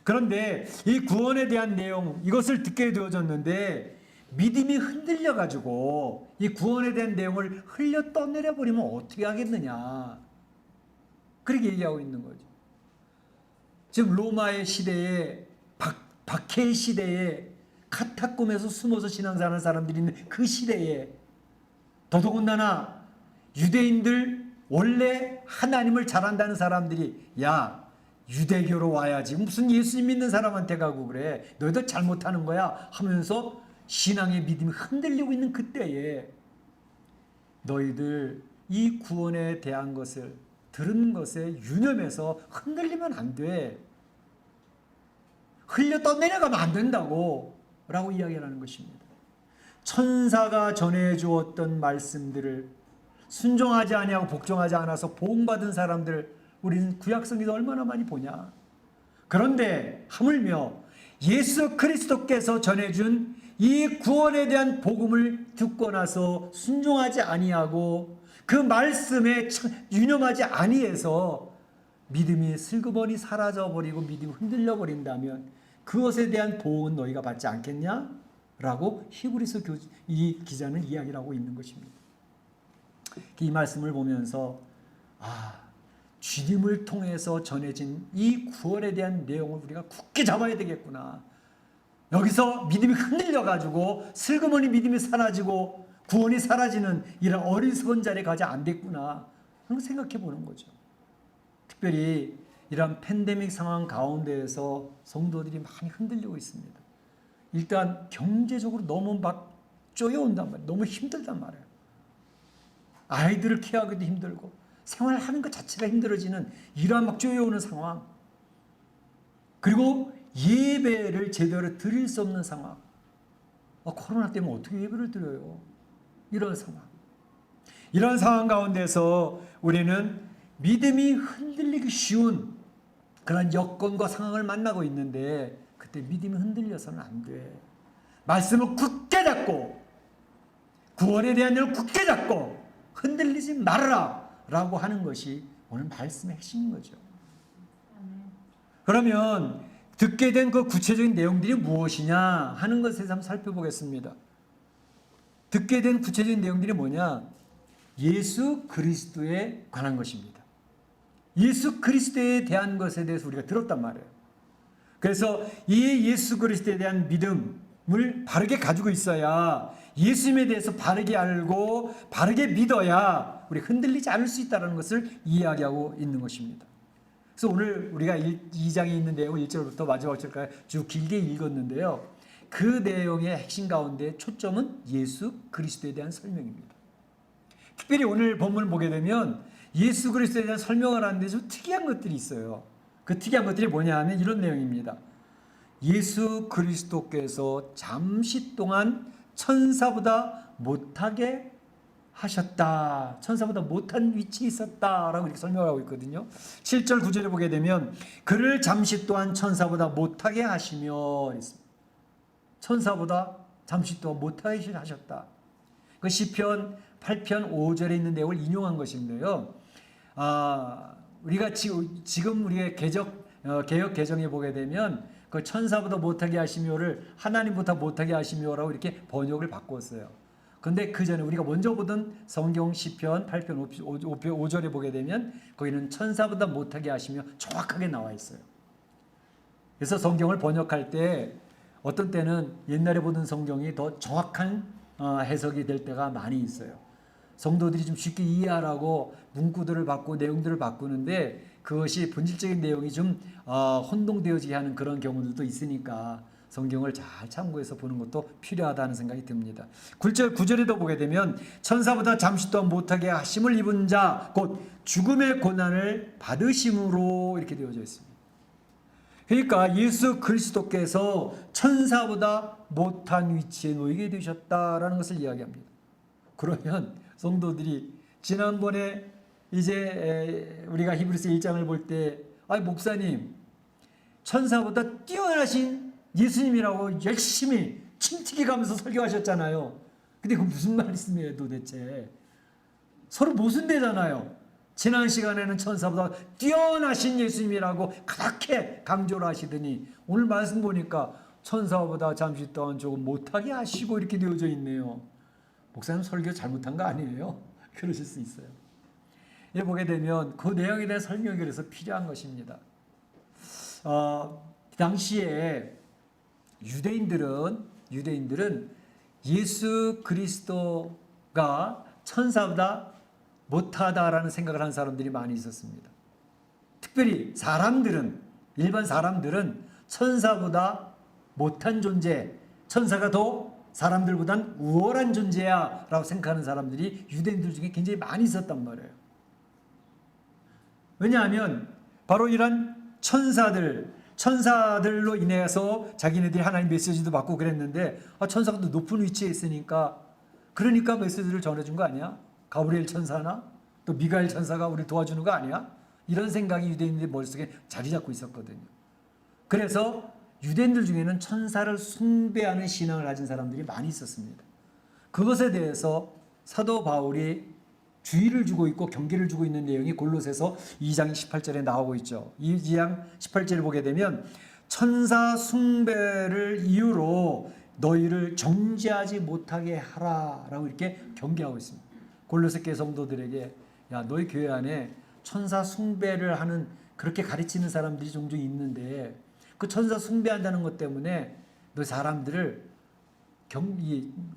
그런데 이 구원에 대한 내용, 이것을 듣게 되어졌는데 믿음이 흔들려 가지고 이 구원에 대한 내용을 흘려 떠내려 버리면 어떻게 하겠느냐? 그렇게 얘기하고 있는 거죠. 지금 로마의 시대에 박해의 시대에 카타콤에서 숨어서 신앙생활하는 사람들이 있는 그 시대에 더더군다나 유대인들 원래 하나님을 잘한다는 사람들이 야 유대교로 와야지 무슨 예수님 믿는 사람한테 가고 그래 너희들 잘못하는 거야 하면서 신앙의 믿음이 흔들리고 있는 그때에 너희들 이 구원에 대한 것을 들은 것에 유념해서 흔들리면 안 돼. 흘려 떠내려가면 안 된다고 라고 이야기를 하는 것입니다. 천사가 전해주었던 말씀들을 순종하지 아니하고 복종하지 않아서 보응받은 사람들 우리는 구약성에서 얼마나 많이 보냐. 그런데 하물며 예수 그리스도께서 전해준 이 구원에 대한 복음을 듣고 나서 순종하지 아니하고 그 말씀에 유념하지 아니해서 믿음이 슬그머니 사라져버리고 믿음이 흔들려버린다면 그것에 대한 보응은 너희가 받지 않겠냐? 라고 히브리서 이 기자는 이야기를 하고 있는 것입니다. 이 말씀을 보면서 주님을 통해서 전해진 이 구원에 대한 내용을 우리가 굳게 잡아야 되겠구나. 여기서 믿음이 흔들려가지고 슬그머니 믿음이 사라지고 구원이 사라지는 이런 어리석은 자리에 가지 안 됐구나. 그런 거 생각해 보는 거죠. 특별히 이런 팬데믹 상황 가운데에서 성도들이 많이 흔들리고 있습니다. 일단 경제적으로 너무 막 쪼여온단 말이에요. 너무 힘들단 말이에요. 아이들을 케어하기도 힘들고 생활하는 것 자체가 힘들어지는 이러한 막 쪼여오는 상황. 그리고 예배를 제대로 드릴 수 없는 상황. 코로나 때문에 어떻게 예배를 드려요? 이런 상황. 이런 상황 가운데서 우리는 믿음이 흔들리기 쉬운 그런 여건과 상황을 만나고 있는데 그때 믿음이 흔들려서는 안 돼. 말씀을 굳게 잡고 구원에 대한 일을 굳게 잡고 흔들리지 말아라 라고 하는 것이 오늘 말씀의 핵심인 거죠. 그러면 듣게 된 그 구체적인 내용들이 무엇이냐 하는 것에 대해서 한번 살펴보겠습니다. 듣게 된 구체적인 내용들이 뭐냐? 예수 그리스도에 관한 것입니다. 예수 그리스도에 대한 것에 대해서 우리가 들었단 말이에요. 그래서 이 예수 그리스도에 대한 믿음을 바르게 가지고 있어야 예수님에 대해서 바르게 알고 바르게 믿어야 우리 흔들리지 않을 수 있다는 것을 이야기하고 있는 것입니다. 그래서 오늘 우리가 2장에 있는 내용을 1절부터 마지막 절까지 쭉 길게 읽었는데요. 그 내용의 핵심 가운데 초점은 예수 그리스도에 대한 설명입니다. 특별히 오늘 본문을 보게 되면 예수 그리스도에 대한 설명을 하는데 좀 특이한 것들이 있어요. 그 특이한 것들이 뭐냐 하면 이런 내용입니다. 예수 그리스도께서 잠시 동안 천사보다 못하게 하셨다. 천사보다 못한 위치에 있었다라고 이렇게 설명을 하고 있거든요. 7절 9절에 보게 되면 그를 잠시 동안 천사보다 못하게 하시며 천사보다 잠시 동안 못하게 하셨다. 그 시편 8편 5절에 있는 내용을 인용한 것인데요. 우리가 지금 우리의 개역 개정에 보게 되면 그 천사보다 못하게 하시며를 하나님보다 못하게 하시며라고 이렇게 번역을 바꿨어요. 그런데 그 전에 우리가 먼저 보던 성경 시편 8편 5절에 보게 되면 거기는 천사보다 못하게 하시며 정확하게 나와 있어요. 그래서 성경을 번역할 때 어떤 때는 옛날에 보던 성경이 더 정확한 해석이 될 때가 많이 있어요. 성도들이 좀 쉽게 이해하라고 문구들을 바꾸고 내용들을 바꾸는데 그것이 본질적인 내용이 좀 혼동되어지게 하는 그런 경우들도 있으니까 성경을 잘 참고해서 보는 것도 필요하다는 생각이 듭니다. 9절에도 보게 되면 천사보다 잠시 동안 못하게 하심을 입은 자 곧 죽음의 고난을 받으심으로 이렇게 되어져 있습니다. 그러니까 예수 그리스도께서 천사보다 못한 위치에 놓이게 되셨다라는 것을 이야기합니다. 그러면 성도들이 지난번에 이제 우리가 히브리서 1장을 볼 때 목사님 천사보다 뛰어나신 예수님이라고 열심히 침튀기 가면서 설교하셨잖아요. 근데 그 무슨 말씀이에요 도대체? 서로 모순되잖아요. 지난 시간에는 천사보다 뛰어나신 예수님이라고 그렇게 강조를 하시더니 오늘 말씀 보니까 천사보다 잠시 동안 조금 못하게 하시고 이렇게 되어져 있네요. 목사님 설교 잘못한 거 아니에요? 그러실 수 있어요. 이 보게 되면 그 내용에 대한 설명이 그래서 필요한 것입니다. 당시에 유대인들은 예수 그리스도가 천사보다 못하다라는 생각을 하는 사람들이 많이 있었습니다. 특별히 일반 사람들은 천사보다 못한 존재, 천사가 더 사람들보단 우월한 존재야 라고 생각하는 사람들이 유대인들 중에 굉장히 많이 있었단 말이에요. 왜냐하면 바로 이런 천사들로 인해서 자기네들이 하나님 메시지도 받고 그랬는데 천사가 더 높은 위치에 있으니까 그러니까 메시지를 전해준 거 아니야? 가브리엘 천사나 또 미가엘 천사가 우리 도와주는 거 아니야? 이런 생각이 유대인들 머릿속에 자리 잡고 있었거든요. 그래서 유대인들 중에는 천사를 숭배하는 신앙을 가진 사람들이 많이 있었습니다. 그것에 대해서 사도 바울이 주의를 주고 있고 경계를 주고 있는 내용이 골로새서 2장 18절에 나오고 있죠. 2장 18절을 보게 되면 천사 숭배를 이유로 너희를 정죄하지 못하게 하라라고 이렇게 경계하고 있습니다. 골로새 교회 성도들에게 너희 교회 안에 천사 숭배를 하는 그렇게 가르치는 사람들이 종종 있는데 그 천사 숭배한다는 것 때문에 너 사람들을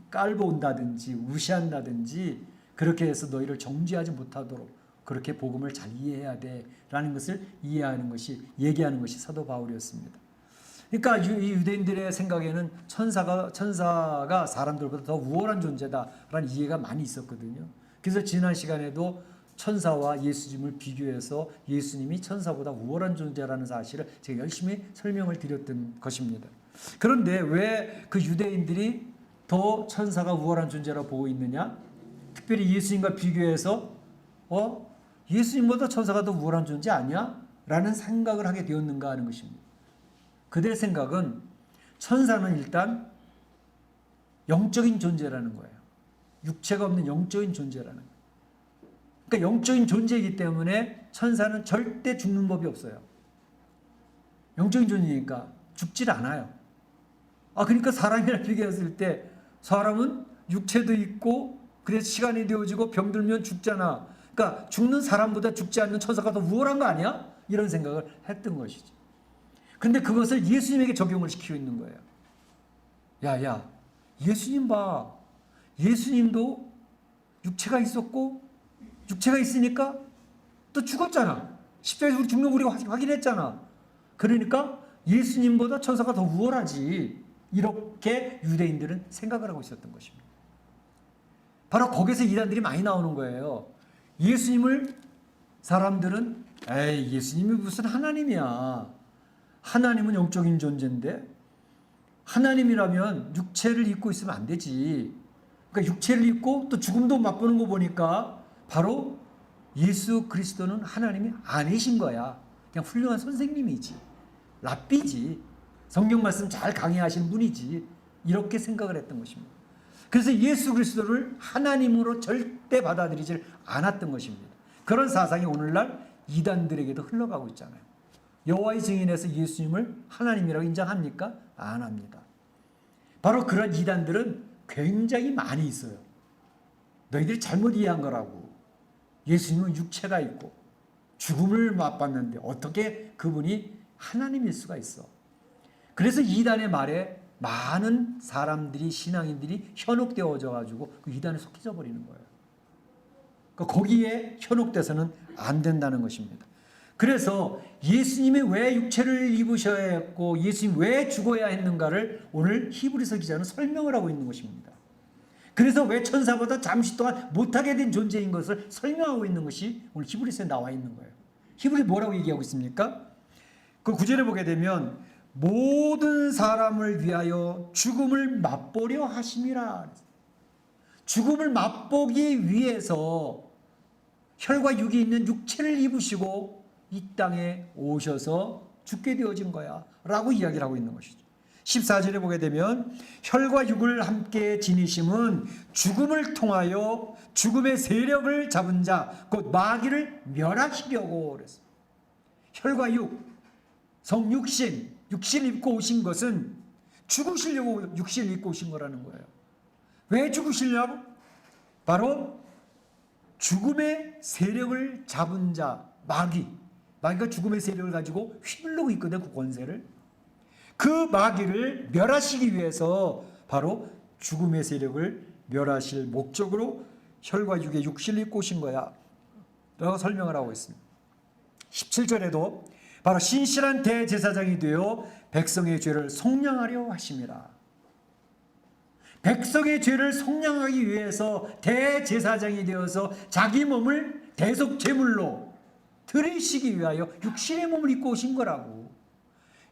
깔보온다든지 무시한다든지 그렇게 해서 너희를 정죄하지 못하도록 그렇게 복음을 잘 이해해야 돼라는 것을 얘기하는 것이 사도 바울이었습니다. 그러니까 이 유대인들의 생각에는 천사가 사람들보다 더 우월한 존재다라는 이해가 많이 있었거든요. 그래서 지난 시간에도 천사와 예수님을 비교해서 예수님이 천사보다 우월한 존재라는 사실을 제가 열심히 설명을 드렸던 것입니다. 그런데 왜 그 유대인들이 더 천사가 우월한 존재라고 보고 있느냐? 특별히 예수님과 비교해서 예수님보다 천사가 더 우월한 존재 아니야? 라는 생각을 하게 되었는가 하는 것입니다. 그들의 생각은 천사는 일단 영적인 존재라는 거예요. 육체가 없는 영적인 존재라는 거예요. 그러니까 영적인 존재이기 때문에 천사는 절대 죽는 법이 없어요. 영적인 존재니까 죽질 않아요. 그러니까 사람이랑 비교했을 때 사람은 육체도 있고 그래서 시간이 되어지고 병들면 죽잖아. 그러니까 죽는 사람보다 죽지 않는 천사가 더 우월한 거 아니야? 이런 생각을 했던 것이죠. 그런데 그것을 예수님에게 적용을 시키고 있는 거예요. 야, 예수님 봐. 예수님도 육체가 있었고 육체가 있으니까 또 죽었잖아. 십자가에서 우리 죽는 거 우리가 확인했잖아. 그러니까 예수님보다 천사가 더 우월하지. 이렇게 유대인들은 생각을 하고 있었던 것입니다. 바로 거기서 이단들이 많이 나오는 거예요. 예수님을 사람들은 예수님이 무슨 하나님이야. 하나님은 영적인 존재인데 하나님이라면 육체를 입고 있으면 안 되지. 그러니까 육체를 입고 또 죽음도 맛보는 거 보니까 바로 예수 그리스도는 하나님이 아니신 거야. 그냥 훌륭한 선생님이지. 랍비지. 성경 말씀 잘 강의하신 분이지. 이렇게 생각을 했던 것입니다. 그래서 예수 그리스도를 하나님으로 절대 받아들이질 않았던 것입니다. 그런 사상이 오늘날 이단들에게도 흘러가고 있잖아요. 여호와의 증인에서 예수님을 하나님이라고 인정합니까? 안 합니다. 바로 그런 이단들은 굉장히 많이 있어요. 너희들이 잘못 이해한 거라고. 예수님은 육체가 있고 죽음을 맛봤는데 어떻게 그분이 하나님일 수가 있어. 그래서 이단의 말에 많은 사람들이 신앙인들이 현혹되어져 가지고 그 이단에 속해져 버리는 거예요. 그러니까 거기에 현혹돼서는 안 된다는 것입니다. 그래서 예수님이 왜 육체를 입으셔야 했고 예수님이 왜 죽어야 했는가를 오늘 히브리서 기자는 설명을 하고 있는 것입니다. 그래서 왜 천사보다 잠시 동안 못하게 된 존재인 것을 설명하고 있는 것이 오늘 히브리서에 나와 있는 거예요. 히브리 뭐라고 얘기하고 있습니까? 그 9절에 보게 되면 모든 사람을 위하여 죽음을 맛보려 하심이라. 죽음을 맛보기 위해서 혈과 육이 있는 육체를 입으시고 이 땅에 오셔서 죽게 되어진 거야 라고 이야기를 하고 있는 것이죠. 14절에 보게 되면 혈과 육을 함께 지니심은 죽음을 통하여 죽음의 세력을 잡은 자 곧 마귀를 멸하시려고 그랬어요. 혈과 육, 성육신, 육신을 입고 오신 것은 죽으시려고 육신을 입고 오신 거라는 거예요. 왜 죽으시려고? 바로 죽음의 세력을 잡은 자, 마귀가 죽음의 세력을 가지고 휘둘르고 있거든, 그 권세를. 그 마귀를 멸하시기 위해서 바로 죽음의 세력을 멸하실 목적으로 혈과 육의 육신을 입고 오신 거야 라고 설명을 하고 있습니다. 17절에도 바로 신실한 대제사장이 되어 백성의 죄를 속량하려 하심이라. 백성의 죄를 속량하기 위해서 대제사장이 되어서 자기 몸을 대속 제물로 드리시기 위하여 육신의 몸을 입고 오신 거라고.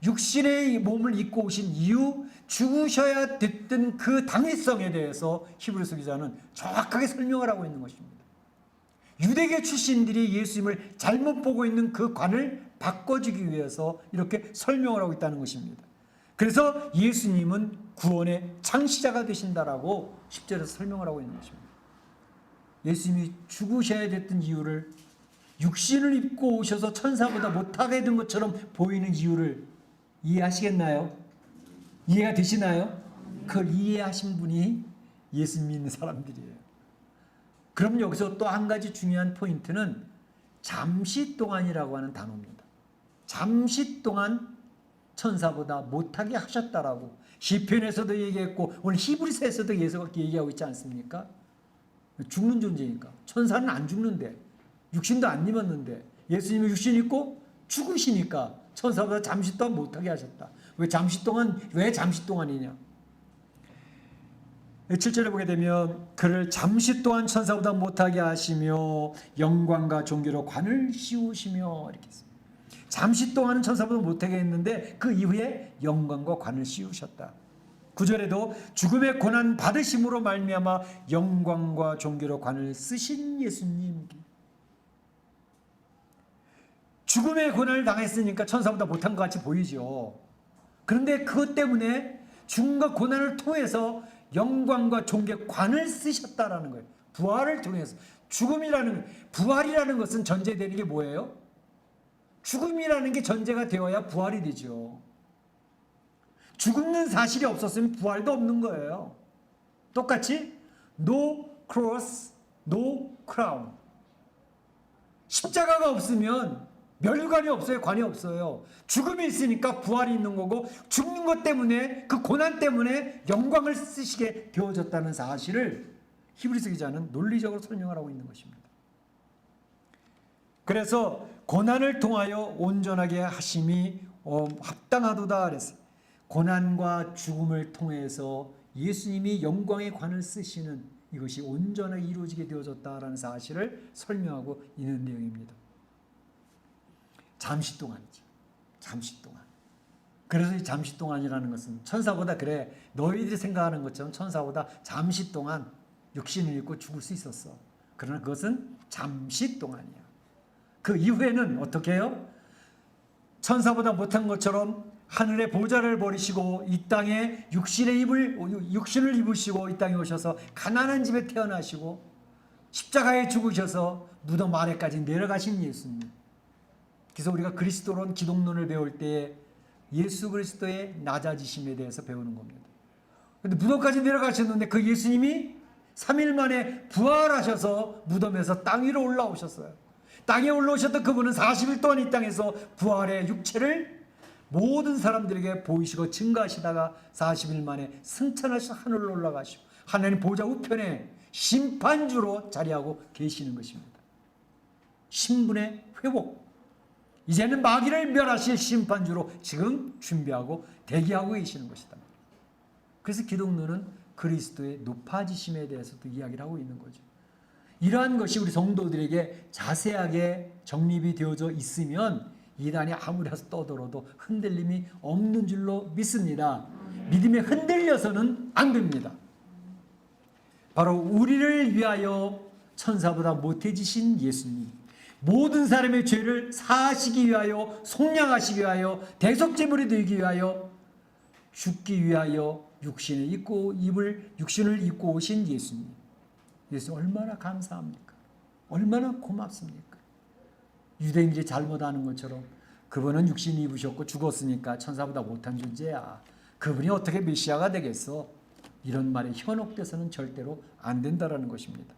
육신의 몸을 입고 오신 이유, 죽으셔야 됐던 그 당위성에 대해서 히브리서 기자는 정확하게 설명을 하고 있는 것입니다. 유대계 출신들이 예수님을 잘못 보고 있는 그 관을 바꿔주기 위해서 이렇게 설명을 하고 있다는 것입니다. 그래서 예수님은 구원의 창시자가 되신다라고 10절에서 설명을 하고 있는 것입니다. 예수님이 죽으셔야 됐던 이유를, 육신을 입고 오셔서 천사보다 못하게 된 것처럼 보이는 이유를 이해하시겠나요? 이해가 되시나요? 그걸 이해하신 분이 예수 믿는 사람들이에요. 그럼 여기서 또 한 가지 중요한 포인트는 잠시 동안이라고 하는 단어입니다. 잠시 동안 천사보다 못하게 하셨다라고 시편에서도 얘기했고 오늘 히브리서에서도 예수가 얘기하고 있지 않습니까? 죽는 존재니까. 천사는 안 죽는데, 육신도 안 입었는데 예수님이 육신 입고 죽으시니까 천사보다 잠시 동안 못하게 하셨다. 왜 잠시 동안이냐? 7절에 보게 되면 그를 잠시 동안 천사보다 못하게 하시며 영광과 존귀로 관을 씌우시며 이렇게 했습니다. 잠시 동안은 천사보다 못하게 했는데 그 이후에 영광과 관을 씌우셨다. 9절에도 죽음의 고난 받으심으로 말미암아 영광과 존귀로 관을 쓰신 예수님. 죽음의 고난을 당했으니까 천사보다 못한 것 같이 보이죠. 그런데 그것 때문에 죽음과 고난을 통해서 영광과 존귀의 관을 쓰셨다라는 거예요. 부활을 통해서. 부활이라는 것은 전제되는 게 뭐예요? 죽음이라는 게 전제가 되어야 부활이 되죠. 죽는 사실이 없었으면 부활도 없는 거예요. 똑같이 no cross, no crown. 십자가가 없으면 멸관이 없어요. 관이 없어요. 죽음이 있으니까 부활이 있는 거고 죽는 것 때문에 그 고난 때문에 영광을 쓰시게 되어졌다는 사실을 히브리서 기자는 논리적으로 설명을 하고 있는 것입니다. 그래서 고난을 통하여 온전하게 하심이 합당하도다 그랬어요. 고난과 죽음을 통해서 예수님이 영광의 관을 쓰시는 이것이 온전하게 이루어지게 되어졌다라는 사실을 설명하고 있는 내용입니다. 잠시 동안이죠. 잠시 동안. 그래서 이 잠시 동안이라는 것은 천사보다 그래 너희들이 생각하는 것처럼 천사보다 잠시 동안 육신을 입고 죽을 수 있었어. 그러나 그것은 잠시 동안이야. 그 이후에는 어떻게 해요? 천사보다 못한 것처럼 하늘의 보좌를 버리시고 이 땅에 육신을 입으시고 이 땅에 오셔서 가난한 집에 태어나시고 십자가에 죽으셔서 무덤 아래까지 내려가신 예수님. 그래서 우리가 그리스도론 기독론을 배울 때 예수 그리스도의 낮아지심에 대해서 배우는 겁니다. 그런데 무덤까지 내려가셨는데 그 예수님이 3일 만에 부활하셔서 무덤에서 땅 위로 올라오셨어요. 땅에 올라오셨던 그분은 40일 동안 이 땅에서 부활의 육체를 모든 사람들에게 보이시고 증거하시다가 40일 만에 승천하셔서 하늘로 올라가시고 하나님 보좌 우편에 심판주로 자리하고 계시는 것입니다. 신분의 회복. 이제는 마귀를 멸하실 심판주로 지금 준비하고 대기하고 계시는 것이다. 그래서 기독론은 그리스도의 높아지심에 대해서도 이야기를 하고 있는 거죠. 이러한 것이 우리 성도들에게 자세하게 정립이 되어져 있으면 이단이 아무리 해서 떠들어도 흔들림이 없는 줄로 믿습니다. 믿음에 흔들려서는 안 됩니다. 바로 우리를 위하여 천사보다 못해지신 예수님, 모든 사람의 죄를 사하시기 위하여, 속량하시기 위하여, 대속제물이 되기 위하여, 죽기 위하여 육신을 입고 오신 예수님. 예수 얼마나 감사합니까? 얼마나 고맙습니까? 유대인들이 잘못하는 것처럼 그분은 육신을 입으셨고 죽었으니까 천사보다 못한 존재야. 그분이 어떻게 메시아가 되겠어? 이런 말에 현혹돼서는 절대로 안 된다라는 것입니다.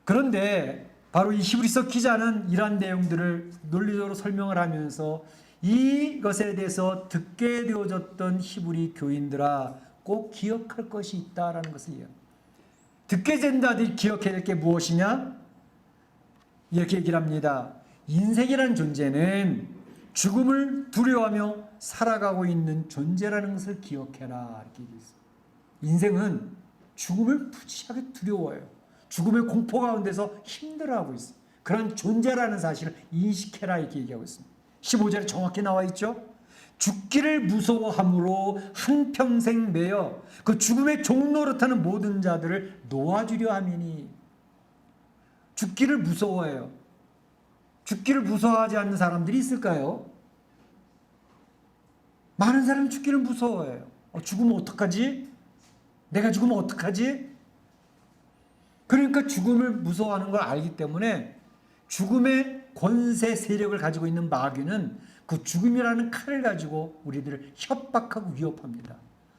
그런데 바로 이 히브리서 기자는 이러한 내용들을 논리적으로 설명을 하면서 이것에 대해서 듣게 되어졌던 히브리 교인들아 꼭 기억할 것이 있다라는 것을 이야기합니다. 듣게 된 자들이 기억해야 될 게 무엇이냐? 이렇게 얘기를 합니다. 인생이라는 존재는 죽음을 두려워하며 살아가고 있는 존재라는 것을 기억해라. 이렇게 얘기했어요. 인생은 죽음을 무지하게 두려워해요. 죽음의 공포 가운데서 힘들어하고 있어요. 그런 존재라는 사실을 인식해라 이렇게 얘기하고 있습니다. 15절에 정확히 나와 있죠. 죽기를 무서워함으로 한평생 매여 그 죽음의 종노릇하는 모든 자들을 놓아주려 함이니. 죽기를 무서워해요. 죽기를 무서워하지 않는 사람들이 있을까요? 많은 사람이 죽기를 무서워해요. 죽으면 어떡하지? 내가 죽으면 어떡하지? 그러니까 죽음을 무서워하는 걸 알기 때문에 죽음의 권세 세력을 가지고 있는 마귀는 그 죽음이라는 칼을 가지고 우리들을 협박하고 위협합니다.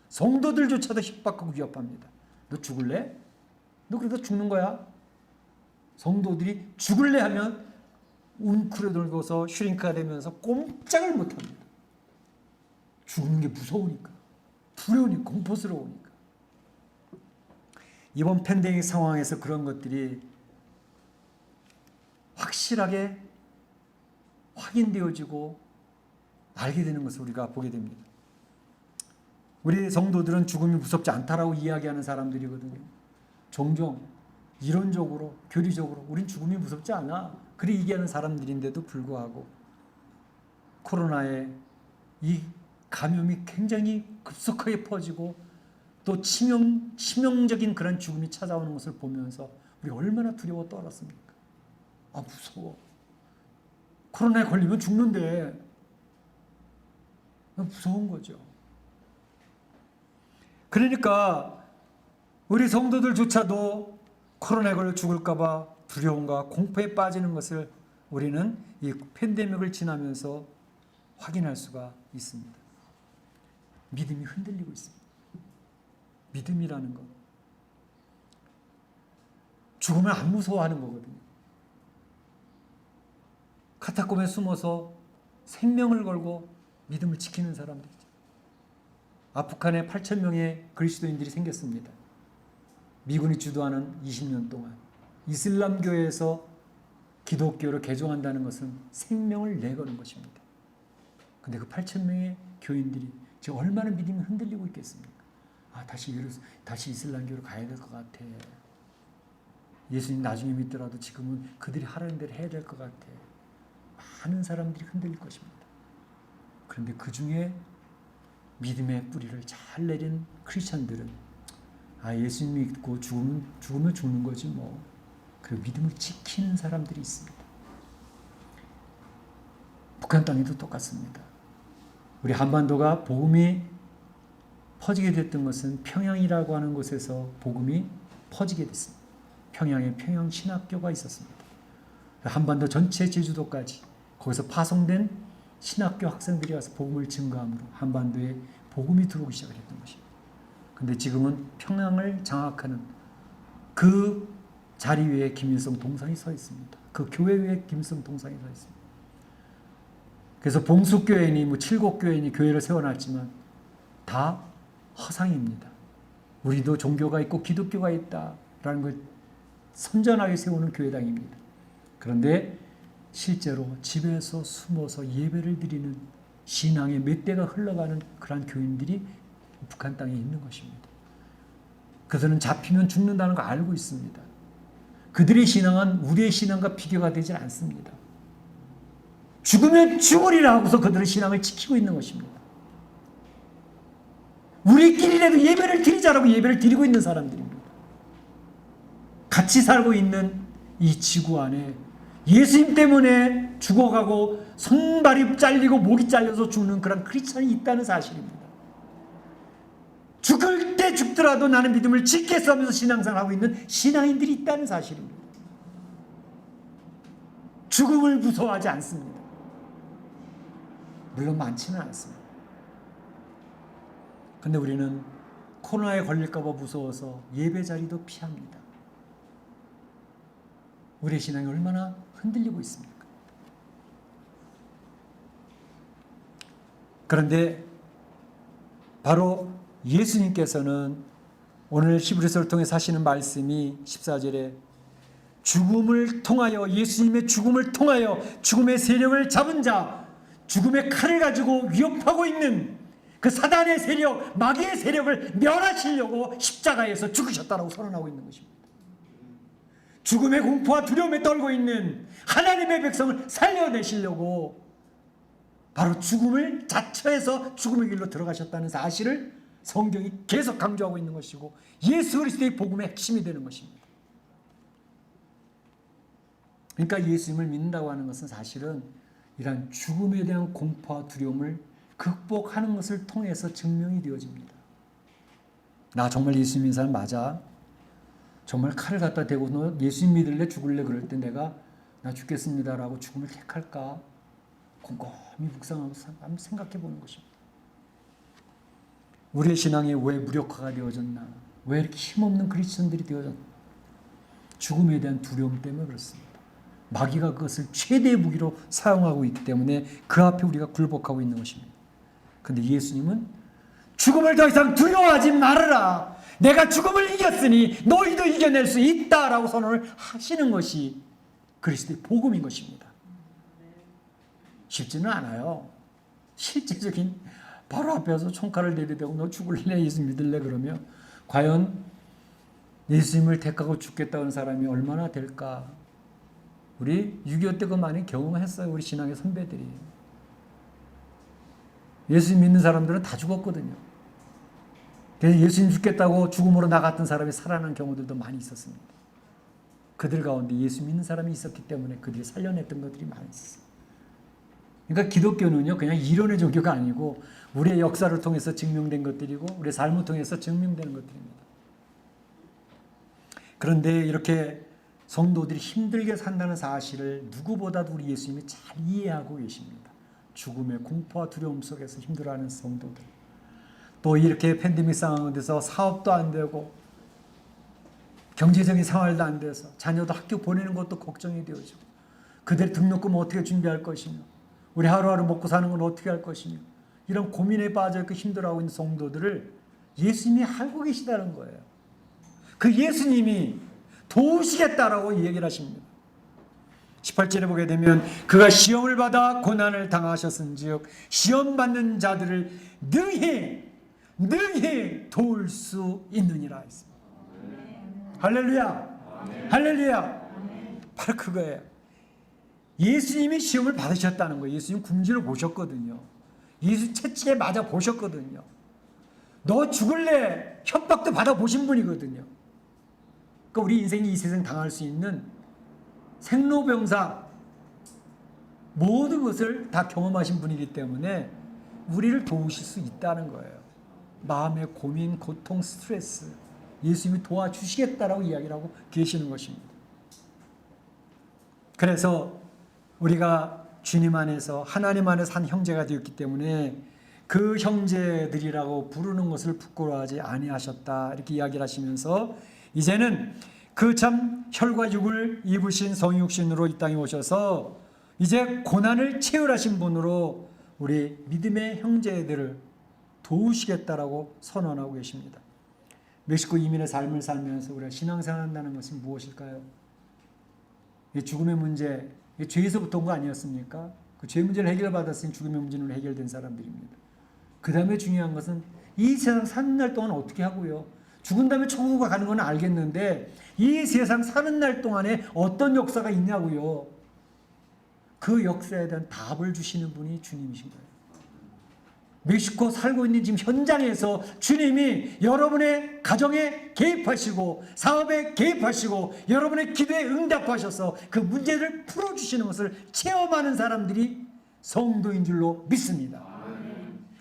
성도들조차도 협박하고 위협합니다. 너 죽을래? 너 그러다 죽는 거야? 성도들이 죽을래 하면 웅크려들고서 슈링크가 되면서 꼼짝을 못합니다. 죽는 게 무서우니까, 두려우니까, 공포스러우니까. 이번 팬데믹 상황에서 그런 것들이 확실하게 확인되어지고 알게 되는 것을 우리가 보게 됩니다. 우리 성도들은 죽음이 무섭지 않다라고 이야기하는 사람들이거든요. 종종 이론적으로, 교리적으로 우린 죽음이 무섭지 않아. 그렇게 얘기하는 사람들인데도 불구하고 코로나의 이 감염이 굉장히 급속하게 퍼지고 또 치명적인 그런 죽음이 찾아오는 것을 보면서 우리 얼마나 두려워 떨었습니까? 아, 무서워. 코로나에 걸리면 죽는데 무서운 거죠. 그러니까 우리 성도들조차도 코로나에 걸려 죽을까 봐 두려움과 공포에 빠지는 것을 우리는 이 팬데믹을 지나면서 확인할 수가 있습니다. 믿음이 흔들리고 있습니다. 믿음이라는 것. 죽음을 안 무서워하는 거거든요. 카타콤에 숨어서 생명을 걸고 믿음을 지키는 사람들이죠. 아프간에 8,000명의 그리스도인들이 생겼습니다. 미군이 주도하는 20년 동안. 이슬람교에서 기독교를 개종한다는 것은 생명을 내거는 것입니다. 근데 그 8,000명의 교인들이 지금 얼마나 믿음이 흔들리고 있겠습니까? 아, 다시 이슬람교로 가야 될 것 같아. 예수님 나중에 믿더라도 지금은 그들이 하라는 대로 해야 될 것 같아. 많은 사람들이 흔들릴 것입니다. 그런데 그 중에 믿음의 뿌리를 잘 내린 크리스천들은 예수님 믿고 죽으면 죽는 거지 뭐. 그 믿음을 지키는 사람들이 있습니다. 북한 땅에도 똑같습니다. 우리 한반도가 복음이 퍼지게 됐던 것은 평양이라고 하는 곳에서 복음이 퍼지게 됐습니다. 평양에 평양신학교가 있었습니다. 한반도 전체 제주도까지 거기서 파송된 신학교 학생들이 와서 복음을 증거함으로 한반도에 복음이 들어오기 시작을 했던 것입니다. 그런데 지금은 평양을 장악하는 그 자리 위에 김일성 동상이 서 있습니다. 그 교회 위에 김일성 동상이 서 있습니다. 그래서 봉숙교회니 뭐 칠곡교회니 교회를 세워놨지만 다 허상입니다. 우리도 종교가 있고 기독교가 있다라는 걸 선전하게 세우는 교회당입니다. 그런데 실제로 집에서 숨어서 예배를 드리는 신앙의 몇 대가 흘러가는 그런 교인들이 북한 땅에 있는 것입니다. 그들은 잡히면 죽는다는 거 알고 있습니다. 그들의 신앙은 우리의 신앙과 비교가 되질 않습니다. 죽으면 죽으리라 하고서 그들의 신앙을 지키고 있는 것입니다. 우리끼리라도 예배를 드리자라고 예배를 드리고 있는 사람들입니다. 같이 살고 있는 이 지구 안에 예수님 때문에 죽어가고 손발이 잘리고 목이 잘려서 죽는 그런 크리스천이 있다는 사실입니다. 죽을 때 죽더라도 나는 믿음을 지켰어 하면서 신앙생활하고 있는 신앙인들이 있다는 사실입니다. 죽음을 무서워하지 않습니다. 물론 많지는 않습니다. 근데 우리는 코로나에 걸릴까 봐 무서워서 예배 자리도 피합니다. 우리의 신앙이 얼마나 흔들리고 있습니까? 그런데 바로 예수님께서는 오늘 히브리서를 통해 하시는 말씀이 14절에 죽음을 통하여, 예수님의 죽음을 통하여 죽음의 세력을 잡은 자, 죽음의 칼을 가지고 위협하고 있는 그 사단의 세력, 마귀의 세력을 멸하시려고 십자가에서 죽으셨다라고 선언하고 있는 것입니다. 죽음의 공포와 두려움에 떨고 있는 하나님의 백성을 살려내시려고 바로 죽음을 자처해서 죽음의 길로 들어가셨다는 사실을 성경이 계속 강조하고 있는 것이고 예수 그리스도의 복음의 핵심이 되는 것입니다. 그러니까 예수님을 믿는다고 하는 것은 사실은 이러한 죽음에 대한 공포와 두려움을 극복하는 것을 통해서 증명이 되어집니다. 나 정말 예수 믿는 사람 맞아? 정말 칼을 갖다 대고 너 예수님 믿을래 죽을래 그럴 때 내가 나 죽겠습니다라고 죽음을 택할까? 곰곰이 묵상하고 한번 생각해 보는 것입니다. 우리의 신앙이 왜 무력화가 되어졌나? 왜 이렇게 힘없는 그리스도인들이 되어졌나? 죽음에 대한 두려움 때문에 그렇습니다. 마귀가 그것을 최대의 무기로 사용하고 있기 때문에 그 앞에 우리가 굴복하고 있는 것입니다. 그런데 예수님은 죽음을 더 이상 두려워하지 말아라. 내가 죽음을 이겼으니 너희도 이겨낼 수 있다라고 선언을 하시는 것이 그리스도의 복음인 것입니다. 쉽지는 않아요. 실제적인 바로 앞에서 총칼을 내리대고 너 죽을래 예수 믿을래 그러면 과연 예수님을 택하고 죽겠다는 사람이 얼마나 될까? 우리 6.25 때 그 많이 경험했어요. 우리 신앙의 선배들이. 예수님 믿는 사람들은 다 죽었거든요. 그래서 예수님 죽겠다고 죽음으로 나갔던 사람이 살아난 경우들도 많이 있었습니다. 그들 가운데 예수 믿는 사람이 있었기 때문에 그들이 살려냈던 것들이 많이 있었어요. 그러니까 기독교는요 그냥 이론의 종교가 아니고 우리의 역사를 통해서 증명된 것들이고 우리의 삶을 통해서 증명되는 것들입니다. 그런데 이렇게 성도들이 힘들게 산다는 사실을 누구보다도 우리 예수님이 잘 이해하고 계십니다. 죽음의 공포와 두려움 속에서 힘들어하는 성도들, 또 이렇게 팬데믹 상황에서 사업도 안 되고 경제적인 생활도 안 돼서 자녀도 학교 보내는 것도 걱정이 되어지고 그들 등록금 어떻게 준비할 것이며 우리 하루하루 먹고 사는 건 어떻게 할 것이며 이런 고민에 빠져 있고 힘들어하고 있는 성도들을 예수님이 알고 계시다는 거예요. 그 예수님이 도우시겠다라고 얘기를 하십니다. 18절에 보게 되면 그가 시험을 받아 고난을 당하셨은즉 시험 받는 자들을 능히 도울 수 있느니라 했습니다. 할렐루야. 할렐루야. 바로 그거예요. 예수님이 시험을 받으셨다는 거예요. 예수님 궁지를 보셨거든요. 예수 채찍에 맞아 보셨거든요. 너 죽을래 협박도 받아 보신 분이거든요. 그러니까 우리 인생이 이 세상 당할 수 있는 생로병사 모든 것을 다 경험하신 분이기 때문에 우리를 도우실 수 있다는 거예요. 마음의 고민, 고통, 스트레스 예수님이 도와주시겠다라고 이야기를 하고 계시는 것입니다. 그래서 우리가 주님 안에서 하나님 안에서 한 형제가 되었기 때문에 그 형제들이라고 부르는 것을 부끄러워하지 아니하셨다 이렇게 이야기를 하시면서 이제는 그 참 혈과 육을 입으신 성육신으로 이 땅에 오셔서 이제 고난을 체휼하신 분으로 우리 믿음의 형제들을 도우시겠다라고 선언하고 계십니다. 멕시코 이민의 삶을 살면서 우리가 신앙생활한다는 것은 무엇일까요? 죽음의 문제, 죄에서부터 온 거 아니었습니까? 그 죄 문제를 해결받았으니 죽음의 문제는 해결된 사람들입니다. 그 다음에 중요한 것은 이 세상 사는 날 동안 어떻게 하고요? 죽은 다음에 천국에 가는 건 알겠는데 이 세상 사는 날 동안에 어떤 역사가 있냐고요? 그 역사에 대한 답을 주시는 분이 주님이신 거예요. 멕시코 살고 있는 지금 현장에서 주님이 여러분의 가정에 개입하시고 사업에 개입하시고 여러분의 기도에 응답하셔서 그 문제를 풀어주시는 것을 체험하는 사람들이 성도인 줄로 믿습니다.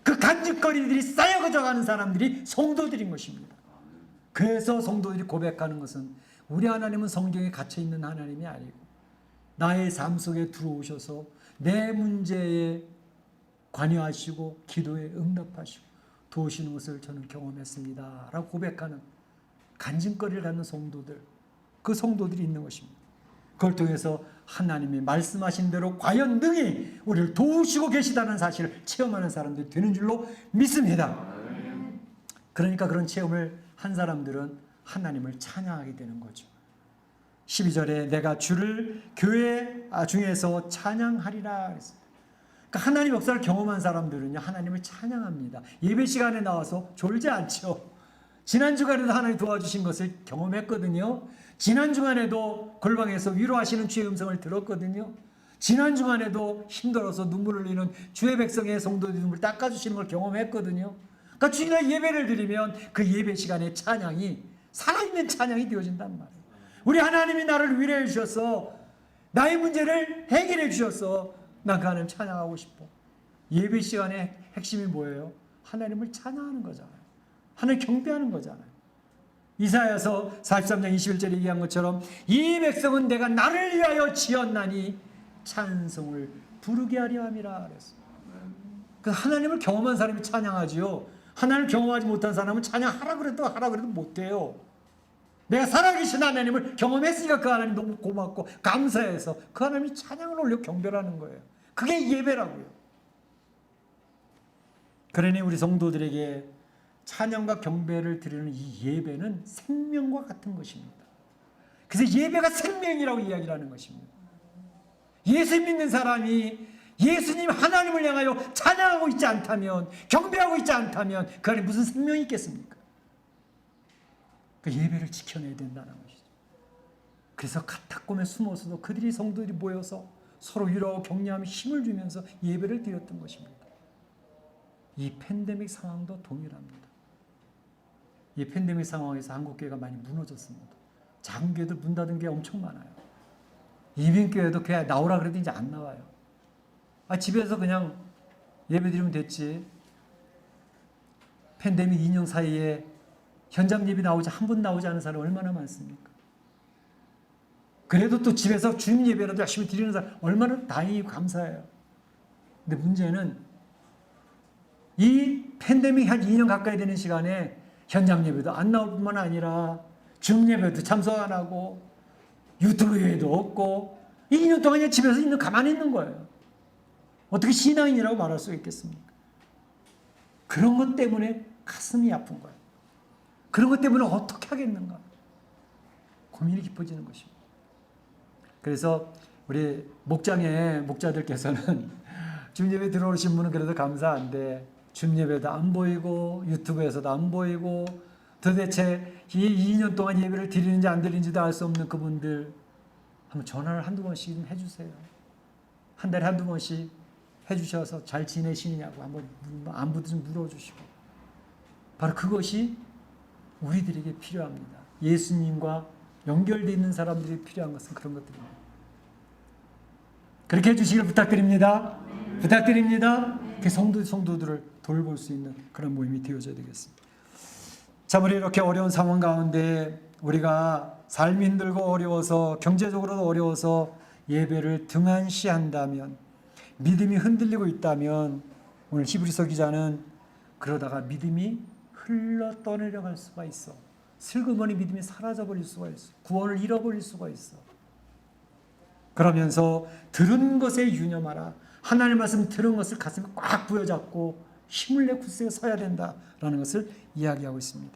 그 간직거리들이 쌓여가는 사람들이 성도들인 것입니다. 그래서 성도들이 고백하는 것은 우리 하나님은 성경에 갇혀있는 하나님이 아니고 나의 삶 속에 들어오셔서 내 문제에 관여하시고 기도에 응답하시고 도우시는 것을 저는 경험했습니다 라고 고백하는 간증거리를 갖는 성도들, 그 성도들이 있는 것입니다. 그걸 통해서 하나님이 말씀하신 대로 과연 능히 우리를 도우시고 계시다는 사실을 체험하는 사람들이 되는 줄로 믿습니다. 그러니까 그런 체험을 한 사람들은 하나님을 찬양하게 되는 거죠. 12절에 내가 주를 교회 중에서 찬양하리라 그랬습니다. 그러니까 하나님 역사를 경험한 사람들은요, 하나님을 찬양합니다. 예배 시간에 나와서 졸지 않죠. 지난 주간에도 하나님 도와주신 것을 경험했거든요. 지난 주간에도 골방에서 위로하시는 주의 음성을 들었거든요. 지난 주간에도 힘들어서 눈물을 흘리는 주의 백성의 성도들의 눈물 닦아주시는 걸 경험했거든요. 그러니까 주일날 예배를 드리면 그 예배 시간의 찬양이 살아있는 찬양이 되어진단 말이에요. 우리 하나님이 나를 위로해 주셔서 나의 문제를 해결해 주셔서 난 그 하나님 찬양하고 싶어. 예배 시간의 핵심이 뭐예요? 하나님을 찬양하는 거잖아요. 하나님 경배하는 거잖아요. 이사야서 43장 21절에 얘기한 것처럼 이 백성은 내가 나를 위하여 지었나니 찬송을 부르게 하려 함이라 그랬어요. 그 하나님을 경험한 사람이 찬양하지요. 하나님을 경험하지 못한 사람은 찬양하라 그래도 못해요. 내가 살아계신 하나님을 경험했으니까 그 하나님 너무 고맙고 감사해서 그 하나님이 찬양을 올려 경배하는 거예요. 그게 예배라고요. 그러니 우리 성도들에게 찬양과 경배를 드리는 이 예배는 생명과 같은 것입니다. 그래서 예배가 생명이라고 이야기를 하는 것입니다. 예수 믿는 사람이 예수님 하나님을 향하여 찬양하고 있지 않다면, 경배하고 있지 않다면 그 안에 무슨 생명이 있겠습니까? 그 예배를 지켜내야 된다는 것이죠. 그래서 카타콤에 숨어서도 그들이 성도들이 모여서 서로 위로하고 격려하며 힘을 주면서 예배를 드렸던 것입니다. 이 팬데믹 상황도 동일합니다. 이 팬데믹 상황에서 한국교회가 많이 무너졌습니다. 작은 교회들 문 닫은 게 엄청 많아요. 이민교회도 교회 나오라 그래도 이제 안 나와요. 집에서 그냥 예배 드리면 됐지. 팬데믹 2년 사이에 현장 예배 나오지 한 번 나오지 않은 사람 얼마나 많습니까? 그래도 또 집에서 주님 예배라도 열심히 드리는 사람 얼마나 다행이고 감사해요. 근데 문제는 이 팬데믹 한 2년 가까이 되는 시간에 현장 예배도 안 나올 뿐만 아니라 줌 예배도 참석 안 하고 유튜브 예배도 없고 2년 동안 그냥 집에서 가만히 있는 거예요. 어떻게 신앙인이라고 말할 수 있겠습니까? 그런 것 때문에 가슴이 아픈 거예요. 그런 것 때문에 어떻게 하겠는가? 고민이 깊어지는 것입니다. 그래서 우리 목자들께서는 줌예배 들어오신 분은 그래도 감사한데 줌예배도 안 보이고 유튜브에서도 안 보이고 도대체 이 2년 동안 예배를 드리는지 안 드리는지도 알 수 없는 그분들 한번 전화를 한두 번씩 좀 해주세요. 한 달에 한두 번씩 해주셔서 잘 지내시느냐고 한번 안부도 좀 물어주시고 바로 그것이 우리들에게 필요합니다. 예수님과 연결되어 있는 사람들이 필요한 것은 그런 것들입니다. 그렇게 해주시길 부탁드립니다. 부탁드립니다. 그 성도들을 돌볼 수 있는 그런 모임이 되어져야 되겠습니다. 참 우리 이렇게 어려운 상황 가운데 우리가 삶이 힘들고 어려워서 경제적으로도 어려워서 예배를 등한시한다면 믿음이 흔들리고 있다면 오늘 히브리서 기자는 그러다가 믿음이 흘러 떠내려갈 수가 있어. 슬그머니 믿음이 사라져버릴 수가 있어. 구원을 잃어버릴 수가 있어. 그러면서 들은 것에 유념하라. 하나님의 말씀 들은 것을 가슴에 꽉 부여잡고 힘을 내 굳세게 서야 된다라는 것을 이야기하고 있습니다.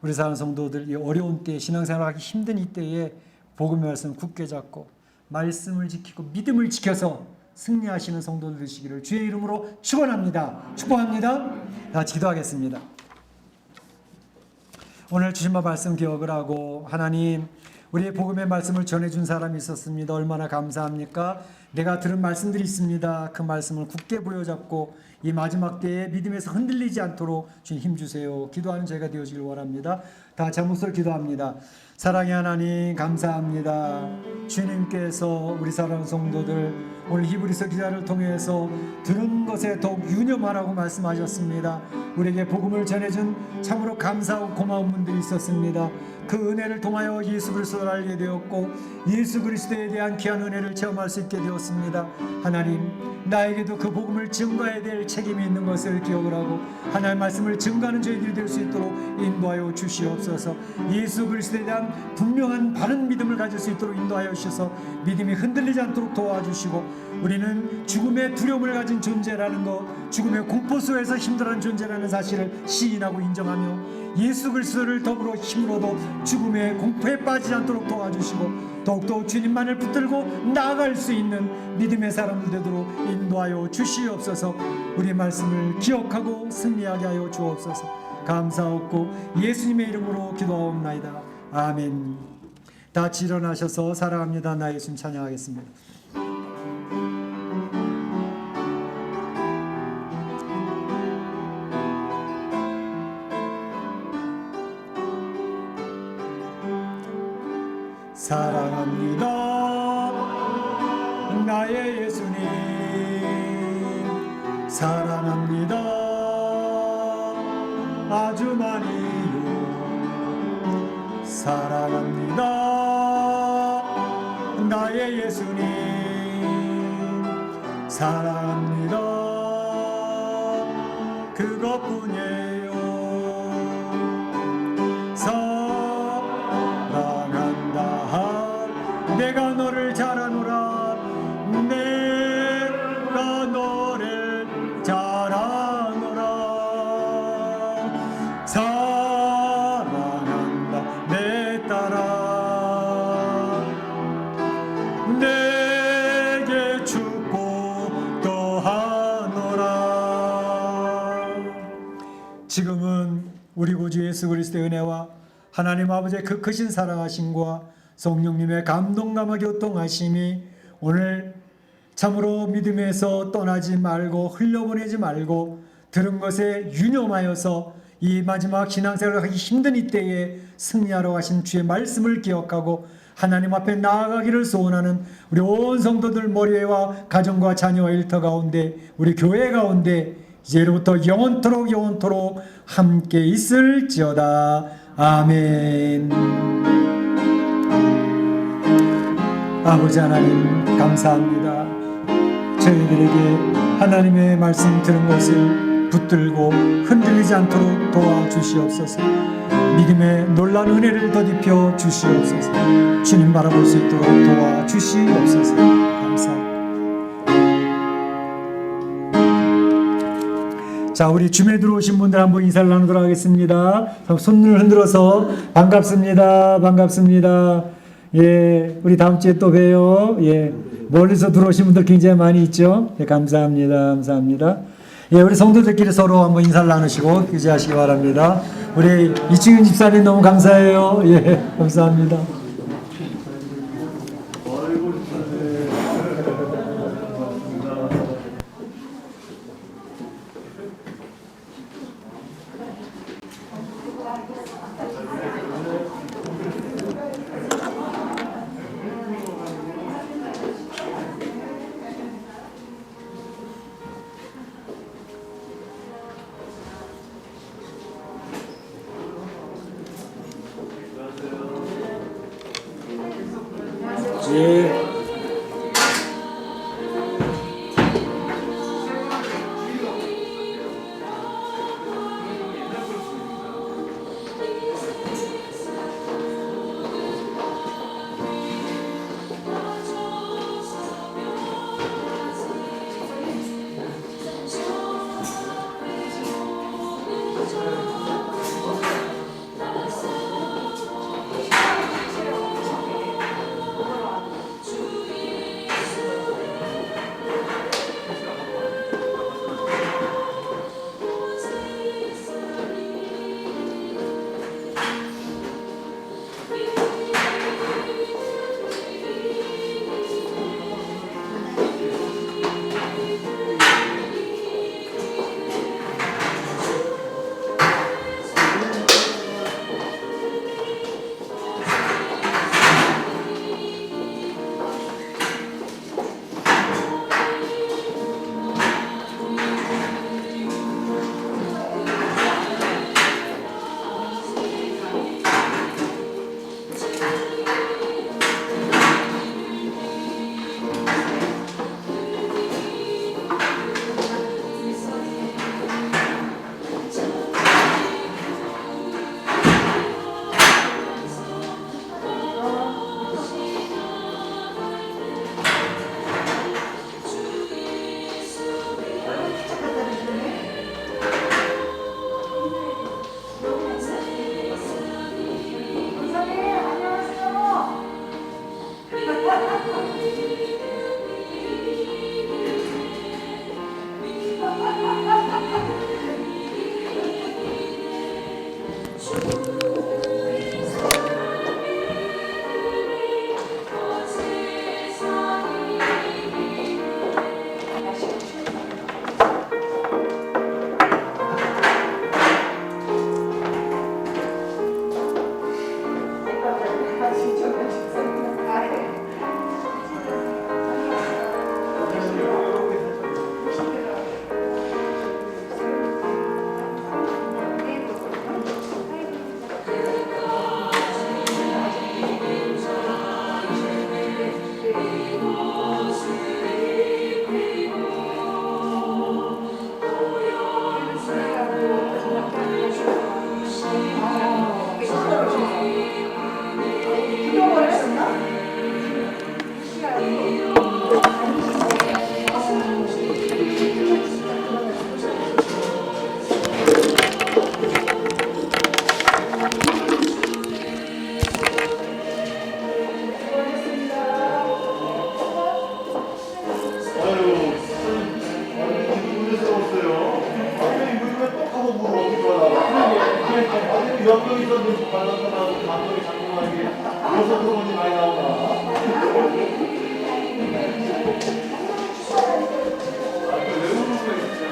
우리 사랑하는 성도들, 이 어려운 때에, 신앙생활하기 힘든 이때에 복음의 말씀 굳게 잡고 말씀을 지키고 믿음을 지켜서 승리하시는 성도들 되시기를 주의 이름으로 축원합니다. 축복합니다. 같이 기도하겠습니다. 오늘 주신 말씀 기억을 하고, 하나님, 우리의 복음의 말씀을 전해준 사람이 있었습니다. 얼마나 감사합니까? 내가 들은 말씀들이 있습니다. 그 말씀을 굳게 부여잡고 이 마지막 때에 믿음에서 흔들리지 않도록 주님 힘주세요. 기도하는 저희가 되어지길 원합니다. 다 같이 한 목소리 기도합니다. 사랑의 하나님, 감사합니다. 주님께서 우리 사랑하는 성도들 오늘 히브리서 기자를 통해서 들은 것에 더욱 유념하라고 말씀하셨습니다. 우리에게 복음을 전해준 참으로 감사하고 고마운 분들이 있었습니다. 그 은혜를 통하여 예수 그리스도를 알게 되었고 예수 그리스도에 대한 귀한 은혜를 체험할 수 있게 되었습니다. 하나님, 나에게도 그 복음을 증거해야 될 책임이 있는 것을 기억을 하고 하나님의 말씀을 증거하는 저희들이 될 수 있도록 인도하여 주시옵소서. 예수 그리스도에 대한 분명한 바른 믿음을 가질 수 있도록 인도하여 주셔서 믿음이 흔들리지 않도록 도와주시고, 우리는 죽음의 두려움을 가진 존재라는 것, 죽음의 공포 속에서 힘들어하는 존재라는 사실을 시인하고 인정하며 예수 그리스도를 더불어 힘으로도 죽음의 공포에 빠지지 않도록 도와주시고 더욱더 주님만을 붙들고 나아갈 수 있는 믿음의 사람들 되도록 인도하여 주시옵소서. 우리 말씀을 기억하고 승리하게 하여 주옵소서. 감사하고 예수님의 이름으로 기도하옵나이다. 아멘. 다 같이 일어나셔서 사랑합니다 나 예수님 찬양하겠습니다. 사랑합니다 나의 예수님, 사랑합니다 아주 많이요. 사랑합니다 나의 예수님, 사랑합니다 그것뿐이에요. 내가 너를 잘하노라, 내가 너를 잘하노라. 사랑한다 내 딸아, 내게 축복도 하노라. 지금은 우리 구주 예수 그리스도의 은혜와 하나님 아버지의 그 크신 사랑하심과 성령님의 감동감화 교통하심이 오늘 참으로 믿음에서 떠나지 말고 흘려보내지 말고 들은 것에 유념하여서 이 마지막 신앙생활을 하기 힘든 이때에 승리하러 가신 주의 말씀을 기억하고 하나님 앞에 나아가기를 소원하는 우리 온 성도들 머리와 가정과 자녀와 일터 가운데 우리 교회 가운데 이제로부터 영원토록 함께 있을지어다. 아멘. 아버지 하나님 감사합니다. 저희들에게 하나님의 말씀 들은 것을 붙들고 흔들리지 않도록 도와주시옵소서. 믿음의 놀라운 은혜를 더딥혀 주시옵소서. 주님 바라볼 수 있도록 도와주시옵소서. 감사합니다. 자, 우리 줌에 들어오신 분들 한번 인사를 나누도록 하겠습니다. 손을 흔들어서 반갑습니다. 반갑습니다. 예, 우리 다음 주에 또 봬요. 예, 멀리서 들어오신 분들 굉장히 많이 있죠. 예, 감사합니다. 감사합니다. 예, 우리 성도들끼리 서로 한번 인사를 나누시고 교제하시기 바랍니다. 우리 이충윤 집사님 너무 감사해요. 예, 감사합니다. 예. 좀 발랐더라고 감독이 장군하게 여섯 토론이 많이 나오나. 왜 웃는 거야 진짜.